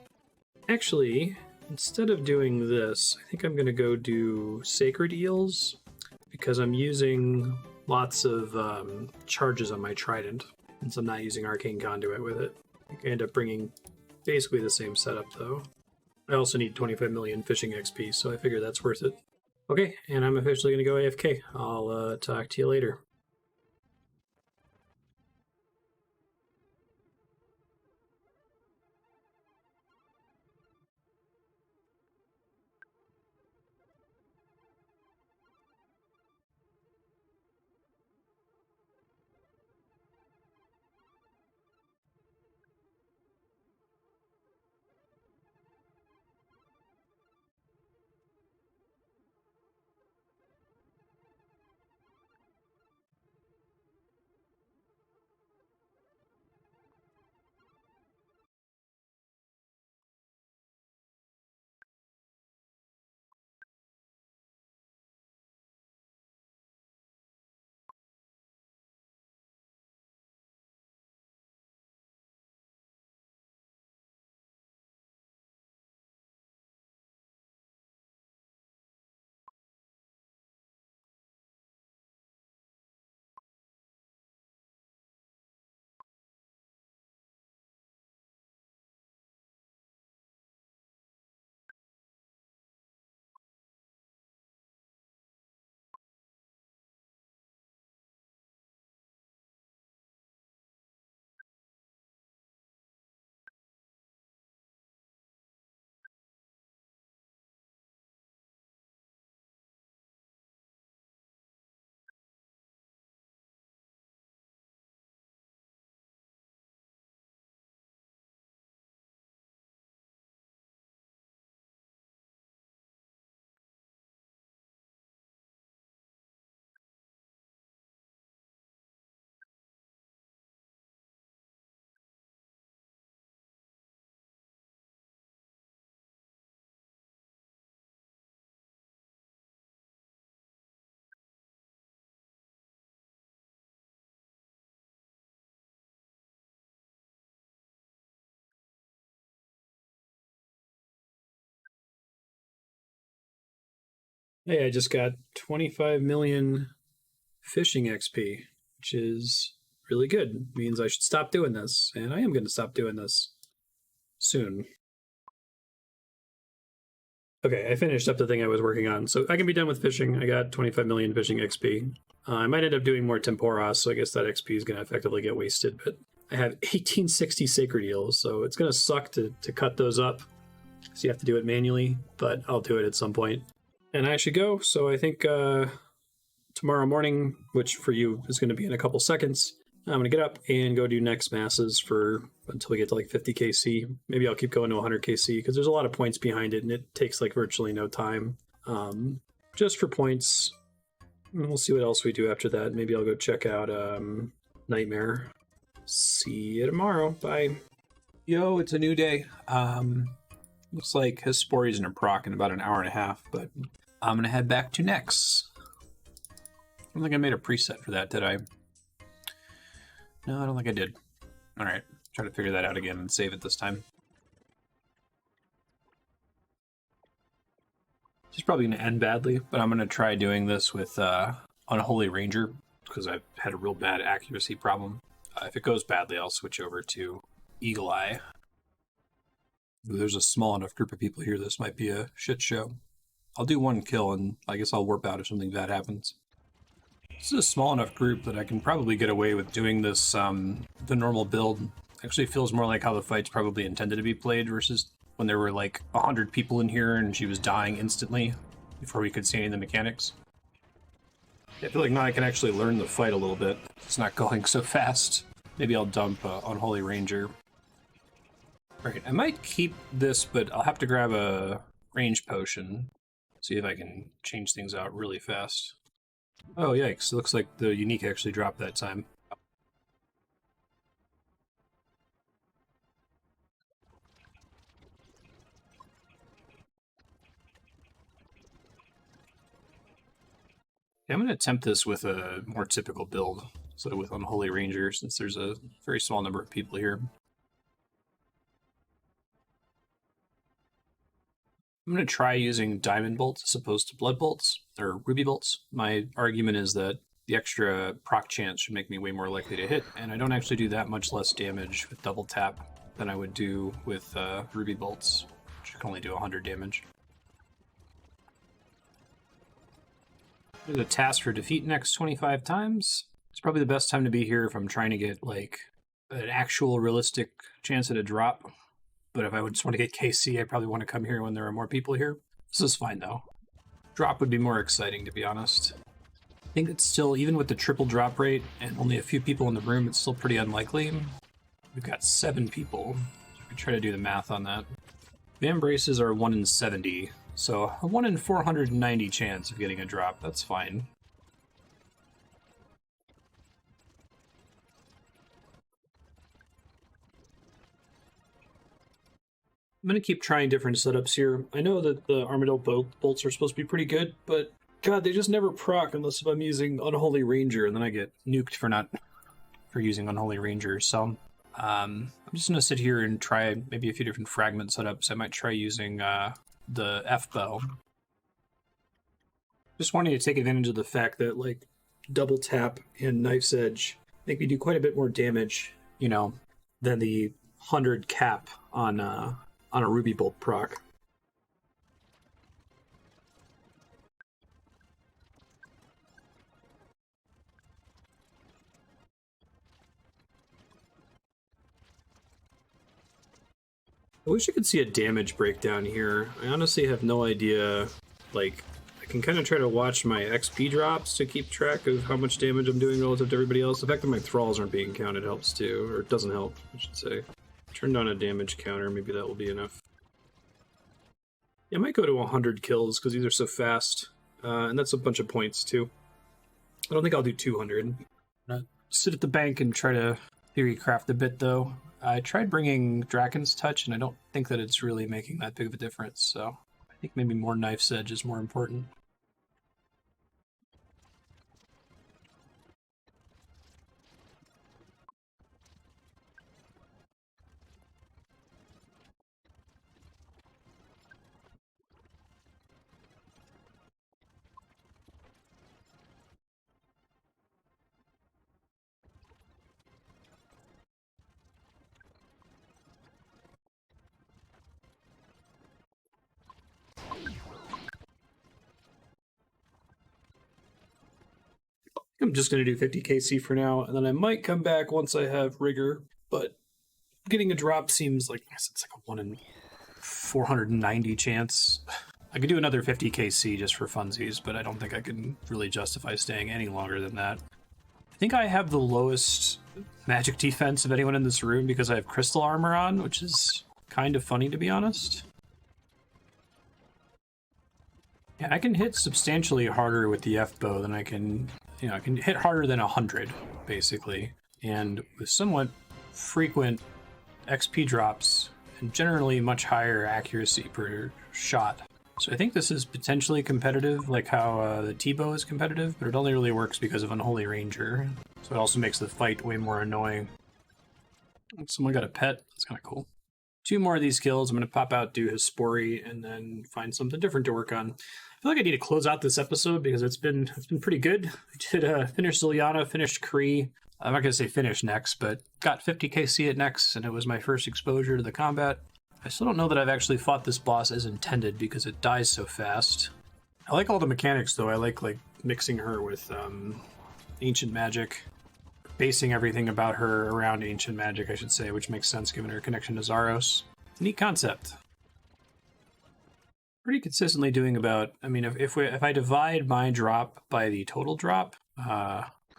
Actually, instead of doing this, I think I'm going to go do Sacred Eels, because I'm using lots of charges on my Trident, since I'm not using Arcane Conduit with it. I think I end up bringing basically the same setup, though. I also need 25 million fishing XP, so I figure that's worth it. Okay, and I'm officially going to go AFK. I'll talk to you later. Hey, I just got 25 million fishing XP, which is really good. Means I should stop doing this, and I am going to stop doing this soon. Okay, I finished up the thing I was working on, so I can be done with fishing. I got 25 million fishing XP. I might end up doing more temporas, so I guess that XP is going to effectively get wasted, but I have 1860 sacred eels, so it's going to suck to cut those up, because you have to do it manually, but I'll do it at some point. And I should go, so I think tomorrow morning, which for you is going to be in a couple seconds, I'm going to get up and go do next masses for until we get to like 50 KC. Maybe I'll keep going to 100 KC because there's a lot of points behind it and it takes like virtually no time. Just for points. And we'll see what else we do after that. Maybe I'll go check out Nightmare. See you tomorrow. Bye. Yo, it's a new day. Looks like Hespori's gonna proc in about an hour and a half, but I'm gonna head back to Nex. I don't think I made a preset for that, did I? No, I don't think I did. Alright, try to figure that out again and save it this time. This is probably going to end badly, but I'm going to try doing this with Unholy Ranger, because I've had a real bad accuracy problem. If it goes badly, I'll switch over to Eagle Eye. There's a small enough group of people here, this might be a shit show. I'll do one kill, and I guess I'll warp out if something bad happens. This is a small enough group that I can probably get away with doing this, the normal build. Actually feels more like how the fight's probably intended to be played versus when there were like 100 people in here and she was dying instantly before we could see any of the mechanics. I feel like now I can actually learn the fight a little bit. It's not going so fast. Maybe I'll dump Unholy Ranger. Alright, I might keep this, but I'll have to grab a range potion. See if I can change things out really fast. Oh, yikes. It looks like the unique actually dropped that time. Yeah, I'm going to attempt this with a more typical build, so with Unholy Ranger, since there's a very small number of people here. I'm going to try using Diamond Bolts as opposed to Blood Bolts, or Ruby Bolts. My argument is that the extra proc chance should make me way more likely to hit, and I don't actually do that much less damage with double tap than I would do with Ruby Bolts, which can only do 100 damage. There's a task for defeat next 25 times. It's probably the best time to be here if I'm trying to get like an actual realistic chance at a drop. But if I would just want to get KC, I probably want to come here when there are more people here. This is fine though. Drop would be more exciting, to be honest. I think it's still, even with the triple drop rate and only a few people in the room, it's still pretty unlikely. We've got 7 people. So we try to do the math on that. The embraces are 1 in 70. So a 1 in 490 chance of getting a drop, that's fine. I'm going to keep trying different setups here. I know that the Armadyl bolts are supposed to be pretty good, but god, they just never proc unless if I'm using Unholy Ranger, and then I get nuked for using Unholy Ranger. So I'm just going to sit here and try maybe a few different fragment setups. I might try using the F-bow. Just wanting to take advantage of the fact that like double tap and knife's edge make me do quite a bit more damage, you know, than the 100 cap on a Ruby Bolt proc. I wish I could see a damage breakdown here. I honestly have no idea. Like, I can kind of try to watch my XP drops to keep track of how much damage I'm doing relative to everybody else. The fact that my thralls aren't being counted helps too, or it doesn't help, I should say. Turned on a damage counter, maybe that will be enough. Yeah, I might go to 100 kills because these are so fast, and that's a bunch of points too. I don't think I'll do 200. Sit at the bank and try to theory craft a bit though. I tried bringing Draken's Touch, and I don't think that it's really making that big of a difference, so I think maybe more Knife's Edge is more important. I'm just going to do 50 KC for now, and then I might come back once I have Rigor, but getting a drop seems like, I guess it's like a 1 in 490 chance. I could do another 50 KC just for funsies, but I don't think I can really justify staying any longer than that. I think I have the lowest magic defense of anyone in this room because I have crystal armor on, which is kind of funny, to be honest. Yeah, I can hit substantially harder with the F-bow than I can, I can hit harder than 100, basically. And with somewhat frequent XP drops, and generally much higher accuracy per shot. So I think this is potentially competitive, like how the T-bow is competitive, but it only really works because of Unholy Ranger. So it also makes the fight way more annoying. Someone got a pet, that's kind of cool. 2 more of these skills, I'm going to pop out, do Hispori, and then find something different to work on. I feel like I need to close out this episode because it's been pretty good. I did finish Zilyana, finished Kree. I'm not going to say finish next, but got 50 KC at next, and it was my first exposure to the combat. I still don't know that I've actually fought this boss as intended because it dies so fast. I like all the mechanics, though. I like mixing her with ancient magic, basing everything about her around ancient magic, I should say, which makes sense given her connection to Zaros. It's a neat concept. Pretty consistently doing about, I mean, if I divide my drop by the total drop,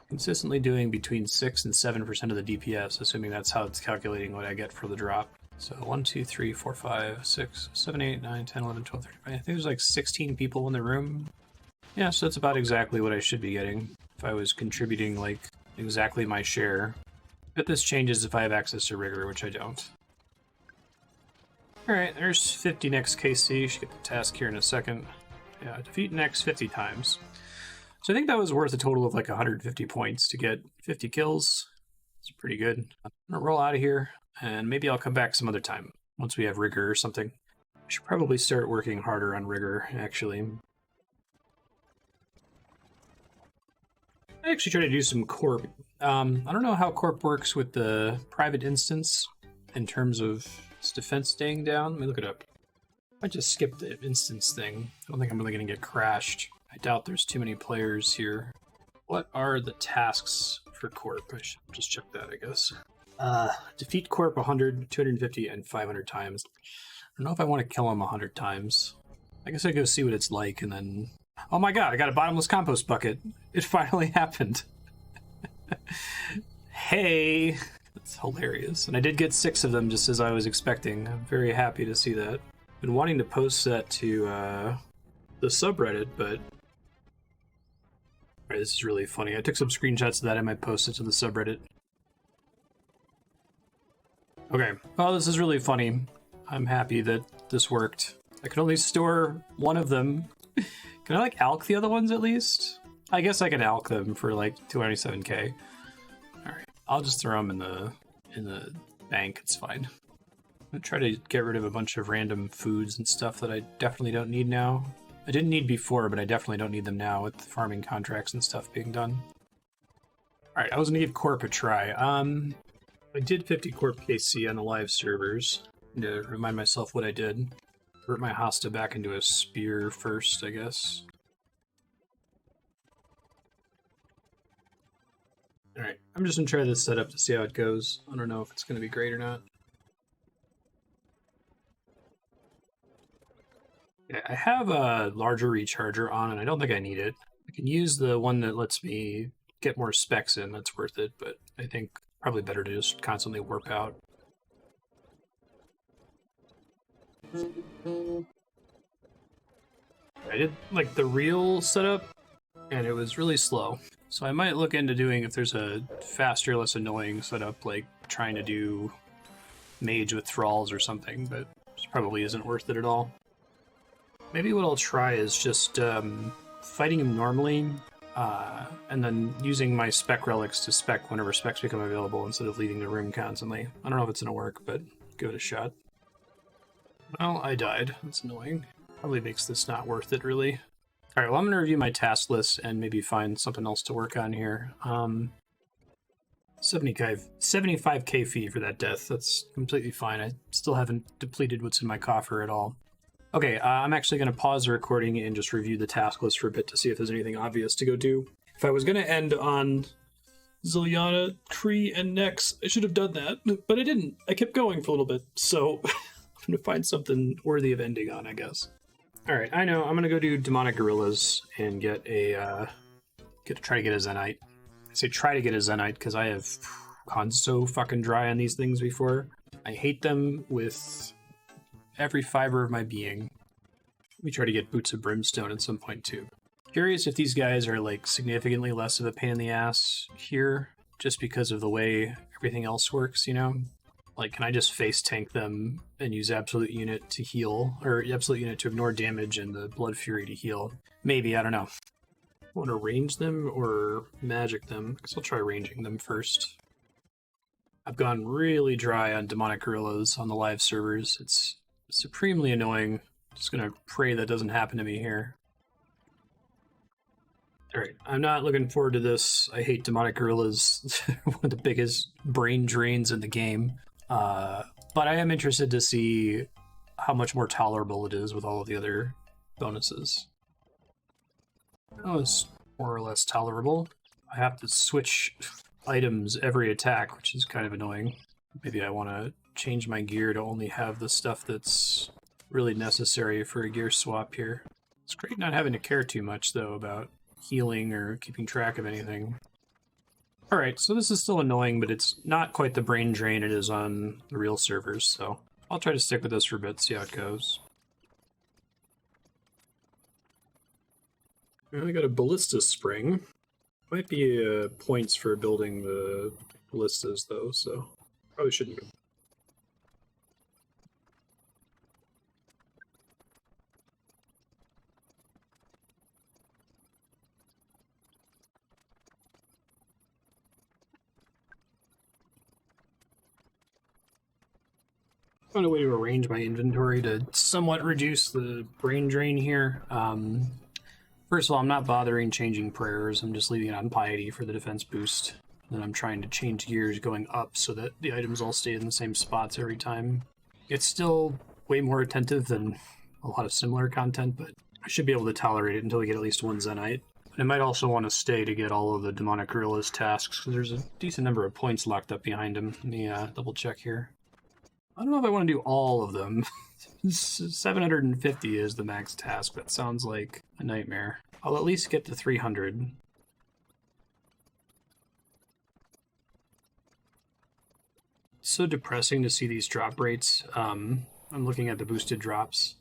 consistently doing between 6 and 7% of the DPS, assuming that's how it's calculating what I get for the drop. So 1, 2, 3, 4, 5, 6, 7, 8, 9, 10, 11, 12, 13. I think there's like 16 people in the room. Yeah, so that's about exactly what I should be getting if I was contributing like exactly my share. But this changes if I have access to Rigor, which I don't. Alright, there's 50 next KC. Should get the task here in a second. Yeah, defeat next 50 times. So I think that was worth a total of like 150 points to get 50 kills. It's pretty good. I'm gonna roll out of here, and maybe I'll come back some other time once we have Rigor or something. I should probably start working harder on Rigor, actually. I actually try to do some Corp. I don't know how Corp works with the private instance in terms of its defense staying down. Let me look it up. I just skipped the instance thing. I don't think I'm really going to get crashed. I doubt there's too many players here. What are the tasks for Corp? I should just check that, I guess. Defeat Corp 100, 250, and 500 times. I don't know if I want to kill him 100 times. I guess I go see what it's like and then... Oh my god, I got a bottomless compost bucket. It finally happened. Hey! That's hilarious. And I did get 6 of them just as I was expecting. I'm very happy to see that. Been wanting to post that to the subreddit, but... Alright, this is really funny. I took some screenshots of that and I might post it to the subreddit. Okay, well, this is really funny. I'm happy that this worked. I can only store one of them. Can I, like, alch the other ones at least? I guess I can alch them for, like, 297k. Alright, I'll just throw them in the bank. It's fine. I'm gonna try to get rid of a bunch of random foods and stuff that I definitely don't need now. I didn't need before, but I definitely don't need them now with the farming contracts and stuff being done. Alright, I was gonna give Corp a try. I did 50 Corp KC on the live servers. To remind myself what I did. Convert my Hosta back into a spear first, I guess. Alright, I'm just gonna try this setup to see how it goes. I don't know if it's gonna be great or not. Yeah, I have a larger recharger on and I don't think I need it. I can use the one that lets me get more specs in, that's worth it, but I think probably better to just constantly warp out. I did like the real setup and it was really slow. So I might look into doing if there's a faster, less annoying setup, like trying to do Mage with thralls or something, but this probably isn't worth it at all. Maybe what I'll try is just fighting him normally, and then using my spec relics to spec whenever specs become available instead of leaving the room constantly. I don't know if it's gonna work, but give it a shot. Well, I died. That's annoying. Probably makes this not worth it, really. Alright, well, I'm gonna review my task list and maybe find something else to work on here. 75k fee for that death. That's completely fine. I still haven't depleted what's in my coffer at all. Okay, I'm actually going to pause the recording and just review the task list for a bit to see if there's anything obvious to go do. If I was going to end on Ziliana, Kree, and Nex, I should have done that, but I didn't. I kept going for a little bit, so I'm going to find something worthy of ending on, I guess. All right, I know. I'm going to go do Demonic Gorillas and try to get a Zenite. I say try to get a Zenite because I have gone so fucking dry on these things before. I hate them with every fiber of my being. Let me try to get Boots of Brimstone at some point, too. Curious if these guys are, like, significantly less of a pain in the ass here, just because of the way everything else works, you know? Like, can I just face tank them and use Absolute Unit to heal, or Absolute Unit to ignore damage and the Blood Fury to heal? Maybe, I don't know. I want to range them or magic them? I guess I'll try ranging them first. I've gone really dry on Demonic Gorillas on the live servers. It's supremely annoying. Just gonna pray that doesn't happen to me here. Alright, I'm not looking forward to this. I hate Demonic Gorillas. One of the biggest brain drains in the game. But I am interested to see how much more tolerable it is with all of the other bonuses. Oh, it's more or less tolerable. I have to switch items every attack, which is kind of annoying. Maybe I want to change my gear to only have the stuff that's really necessary for a gear swap here. It's great not having to care too much, though, about healing or keeping track of anything. Alright, so this is still annoying, but it's not quite the brain drain it is on the real servers, so I'll try to stick with this for a bit, see how it goes. I got a Ballista Spring. Might be points for building the ballistas, though, so probably shouldn't go. Found a way to arrange my inventory to somewhat reduce the brain drain here. First of all, I'm not bothering changing prayers. I'm just leaving it on piety for the defense boost. Then I'm trying to change gears going up so that the items all stay in the same spots every time. It's still way more attentive than a lot of similar content, but I should be able to tolerate it until we get at least one Zenite. I might also want to stay to get all of the Demonic Gorillas tasks, because there's a decent number of points locked up behind them. Let me double check here. I don't know if I want to do all of them. 750 is the max task. That sounds like a nightmare. I'll at least get to 300. It's so depressing to see these drop rates. I'm looking at the boosted drops,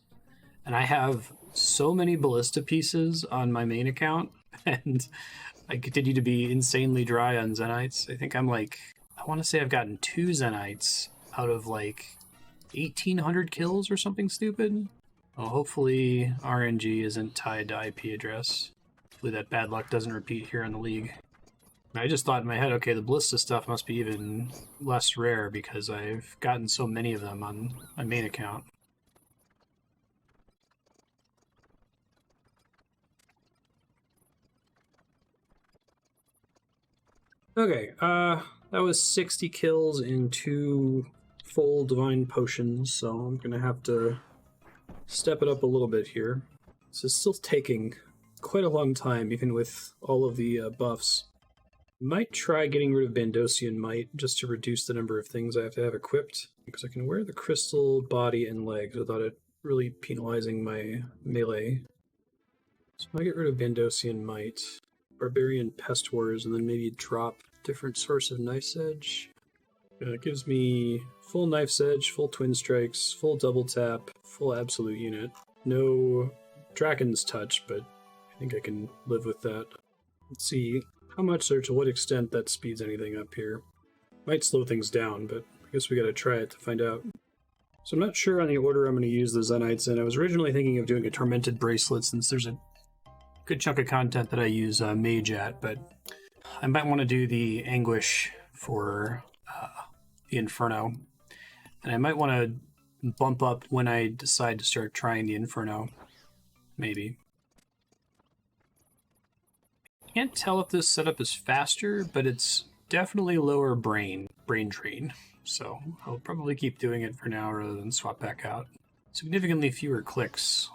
and I have so many ballista pieces on my main account, and I continue to be insanely dry on Zenites. I think I'm like, I want to say I've gotten 2 Zenites out of like 1,800 kills or something stupid. Well, hopefully RNG isn't tied to IP address. Hopefully that bad luck doesn't repeat here in the league. I just thought in my head, okay, the ballista stuff must be even less rare because I've gotten so many of them on my main account. Okay, that was 60 kills in 2 full divine potions, so I'm gonna have to step it up a little bit here. This is still taking quite a long time, even with all of the buffs. Might try getting rid of Bandosian Might just to reduce the number of things I have to have equipped, because I can wear the crystal body and legs without it really penalizing my melee. So I get rid of Bandosian Might, Barbarian Pest Wars, and then maybe drop different source of Knife's Edge. It gives me full Knife's Edge, full Twin Strikes, full Double Tap, full Absolute Unit. No Dragon's Touch, but I think I can live with that. Let's see how much or to what extent that speeds anything up here. Might slow things down, but I guess we gotta try it to find out. So I'm not sure on the order I'm going to use the Zenites in. I was originally thinking of doing a Tormented Bracelet since there's a good chunk of content that I use Mage at, but I might want to do the Anguish for the Inferno. And I might want to bump up when I decide to start trying the Inferno. Maybe. Can't tell if this setup is faster, but it's definitely lower brain drain. So I'll probably keep doing it for now rather than swap back out. Significantly fewer clicks.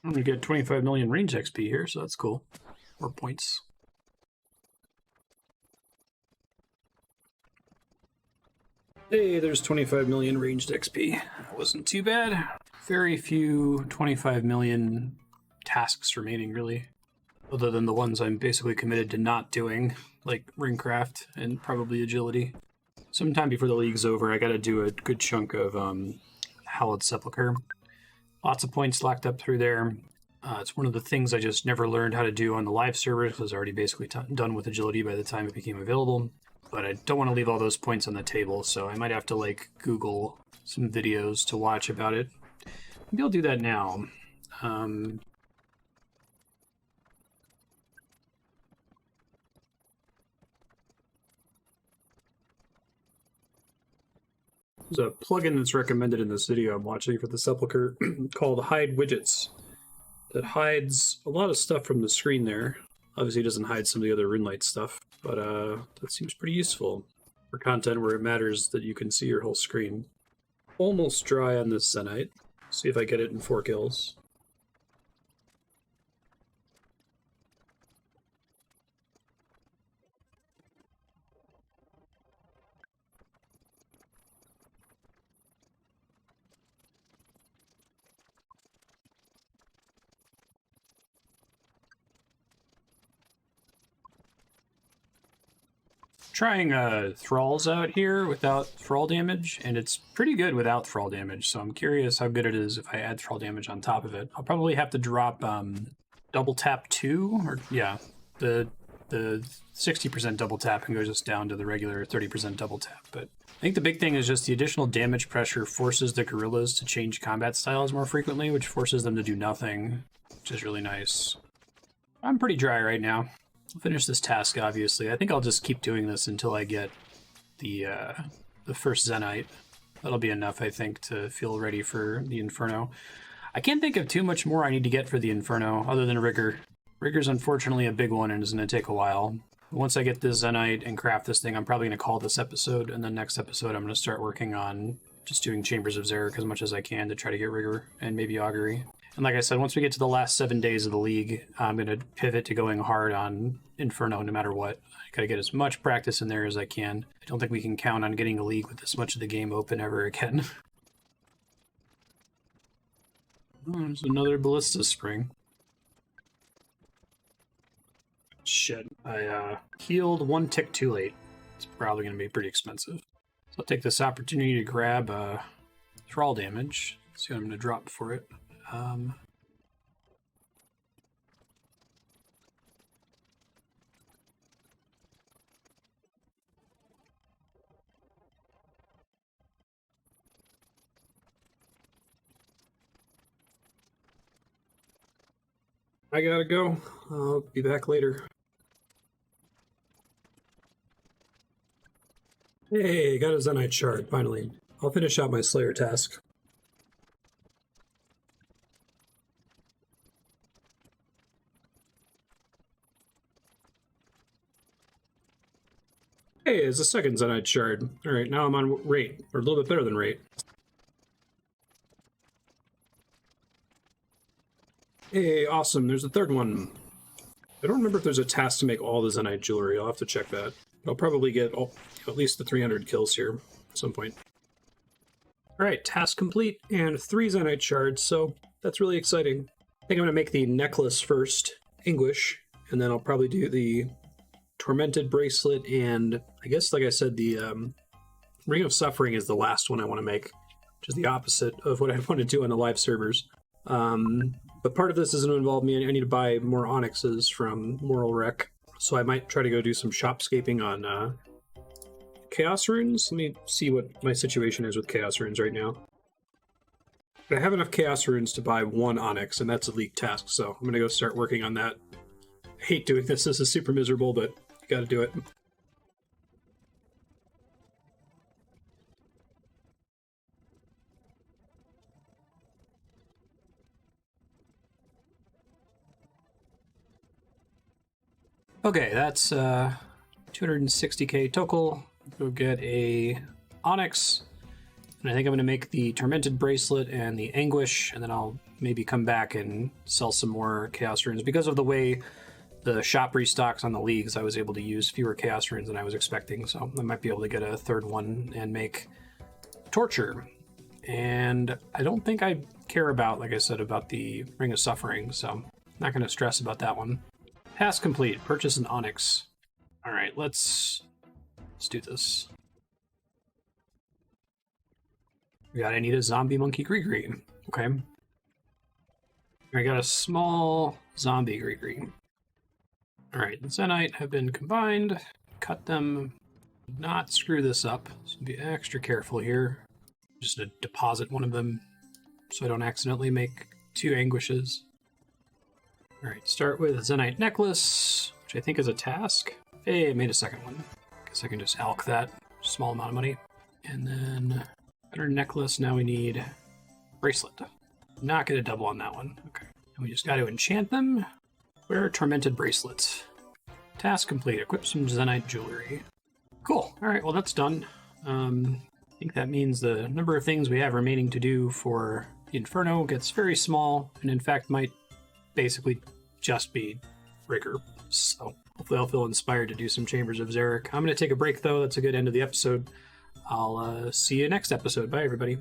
I'm gonna get 25 million range XP here, so that's cool. Or points. Hey, there's 25 million ranged XP. That wasn't too bad. Very few 25 million tasks remaining, really. Other than the ones I'm basically committed to not doing, like Ringcraft and probably Agility. Sometime before the league's over, I gotta do a good chunk of Hallowed Sepulchre. Lots of points locked up through there. It's one of the things I just never learned how to do on the live server. It was already basically done with Agility by the time it became available. But I don't want to leave all those points on the table, so I might have to, like, Google some videos to watch about it. Maybe I'll do that now. There's a plugin that's recommended in this video I'm watching for the Sepulchre called Hide Widgets that hides a lot of stuff from the screen there. Obviously, it doesn't hide some of the other RuneLite stuff, but that seems pretty useful for content where it matters that you can see your whole screen. Almost dry on this Zenite. See if I get it in 4 kills. Trying Thralls out here without Thrall damage, and it's pretty good without Thrall damage, so I'm curious how good it is if I add Thrall damage on top of it. I'll probably have to drop double tap 2, or yeah, the 60% double tap and goes just down to the regular 30% double tap. But I think the big thing is just the additional damage pressure forces the gorillas to change combat styles more frequently, which forces them to do nothing, which is really nice. I'm pretty dry right now. I'll finish this task, obviously. I think I'll just keep doing this until I get the first Zenite. That'll be enough, I think, to feel ready for the Inferno. I can't think of too much more I need to get for the Inferno, other than Rigor. Rigor's unfortunately a big one and is going to take a while. Once I get this Zenite and craft this thing, I'm probably going to call this episode, and then next episode I'm going to start working on just doing Chambers of Xeric as much as I can to try to get Rigor, and maybe Augury. And like I said, once we get to the last 7 days of the league, I'm going to pivot to going hard on Inferno no matter what. I got to get as much practice in there as I can. I don't think we can count on getting a league with this much of the game open ever again. Oh, there's another Ballista Spring. Shit, I healed 1 tick too late. It's probably going to be pretty expensive. So I'll take this opportunity to grab Thrall damage. See what I'm going to drop for it. I gotta go. I'll be back later. Hey, got a Zenite shard, finally. I'll finish out my Slayer task. Hey, it's a second Zenite shard. Alright, now I'm on rate, or a little bit better than rate. Hey, awesome, there's a third one. I don't remember if there's a task to make all the Zenite jewelry. I'll have to check that. I'll probably get at least the 300 kills here at some point. Alright, task complete, and 3 Zenite shards, so that's really exciting. I think I'm going to make the necklace first, Anguish, and then I'll probably do the Tormented Bracelet, and I guess, like I said, the Ring of Suffering is the last one I want to make, which is the opposite of what I want to do on the live servers. But part of this is going to involve me. I need to buy more onyxes from Moral Wreck, so I might try to go do some shopscaping on Chaos Runes. Let me see what my situation is with Chaos Runes right now. But I have enough Chaos Runes to buy 1 onyx, and that's a league task, so I'm going to go start working on that. I hate doing this. This is super miserable, but you got to do it. Okay, that's 260k total. Go get a onyx, and I think I'm going to make the Tormented Bracelet and the Anguish, and then I'll maybe come back and sell some more Chaos Runes. Because of the way the shop restocks on the leagues, I was able to use fewer Chaos Runes than I was expecting, so I might be able to get a third one and make Torture. And I don't think I care about, like I said, about the Ring of Suffering, so I'm not going to stress about that one. Task complete. Purchase an Onyx. All right, let's do this. I need a zombie monkey Gree. Okay. I got a small zombie Gree. All right, the Zenite have been combined. Cut them. Not screw this up. So be extra careful here. Just to deposit one of them so I don't accidentally make 2 Anguishes. All right, start with Zenite Necklace, which I think is a task. Hey, I made a second one. Guess I can just alch that small amount of money. And then better necklace. Now we need bracelet. Not get a double on that one. Okay. And we just got to enchant them. Wear tormented bracelets. Task complete. Equip some Zenite jewelry. Cool. All right. Well, that's done. I think that means the number of things we have remaining to do for the Inferno gets very small, and in fact might basically just be rigor. So hopefully I'll feel inspired to do some Chambers of Xeric. I'm going to take a break, though. That's a good end of the episode. I'll see you next episode. Bye, everybody.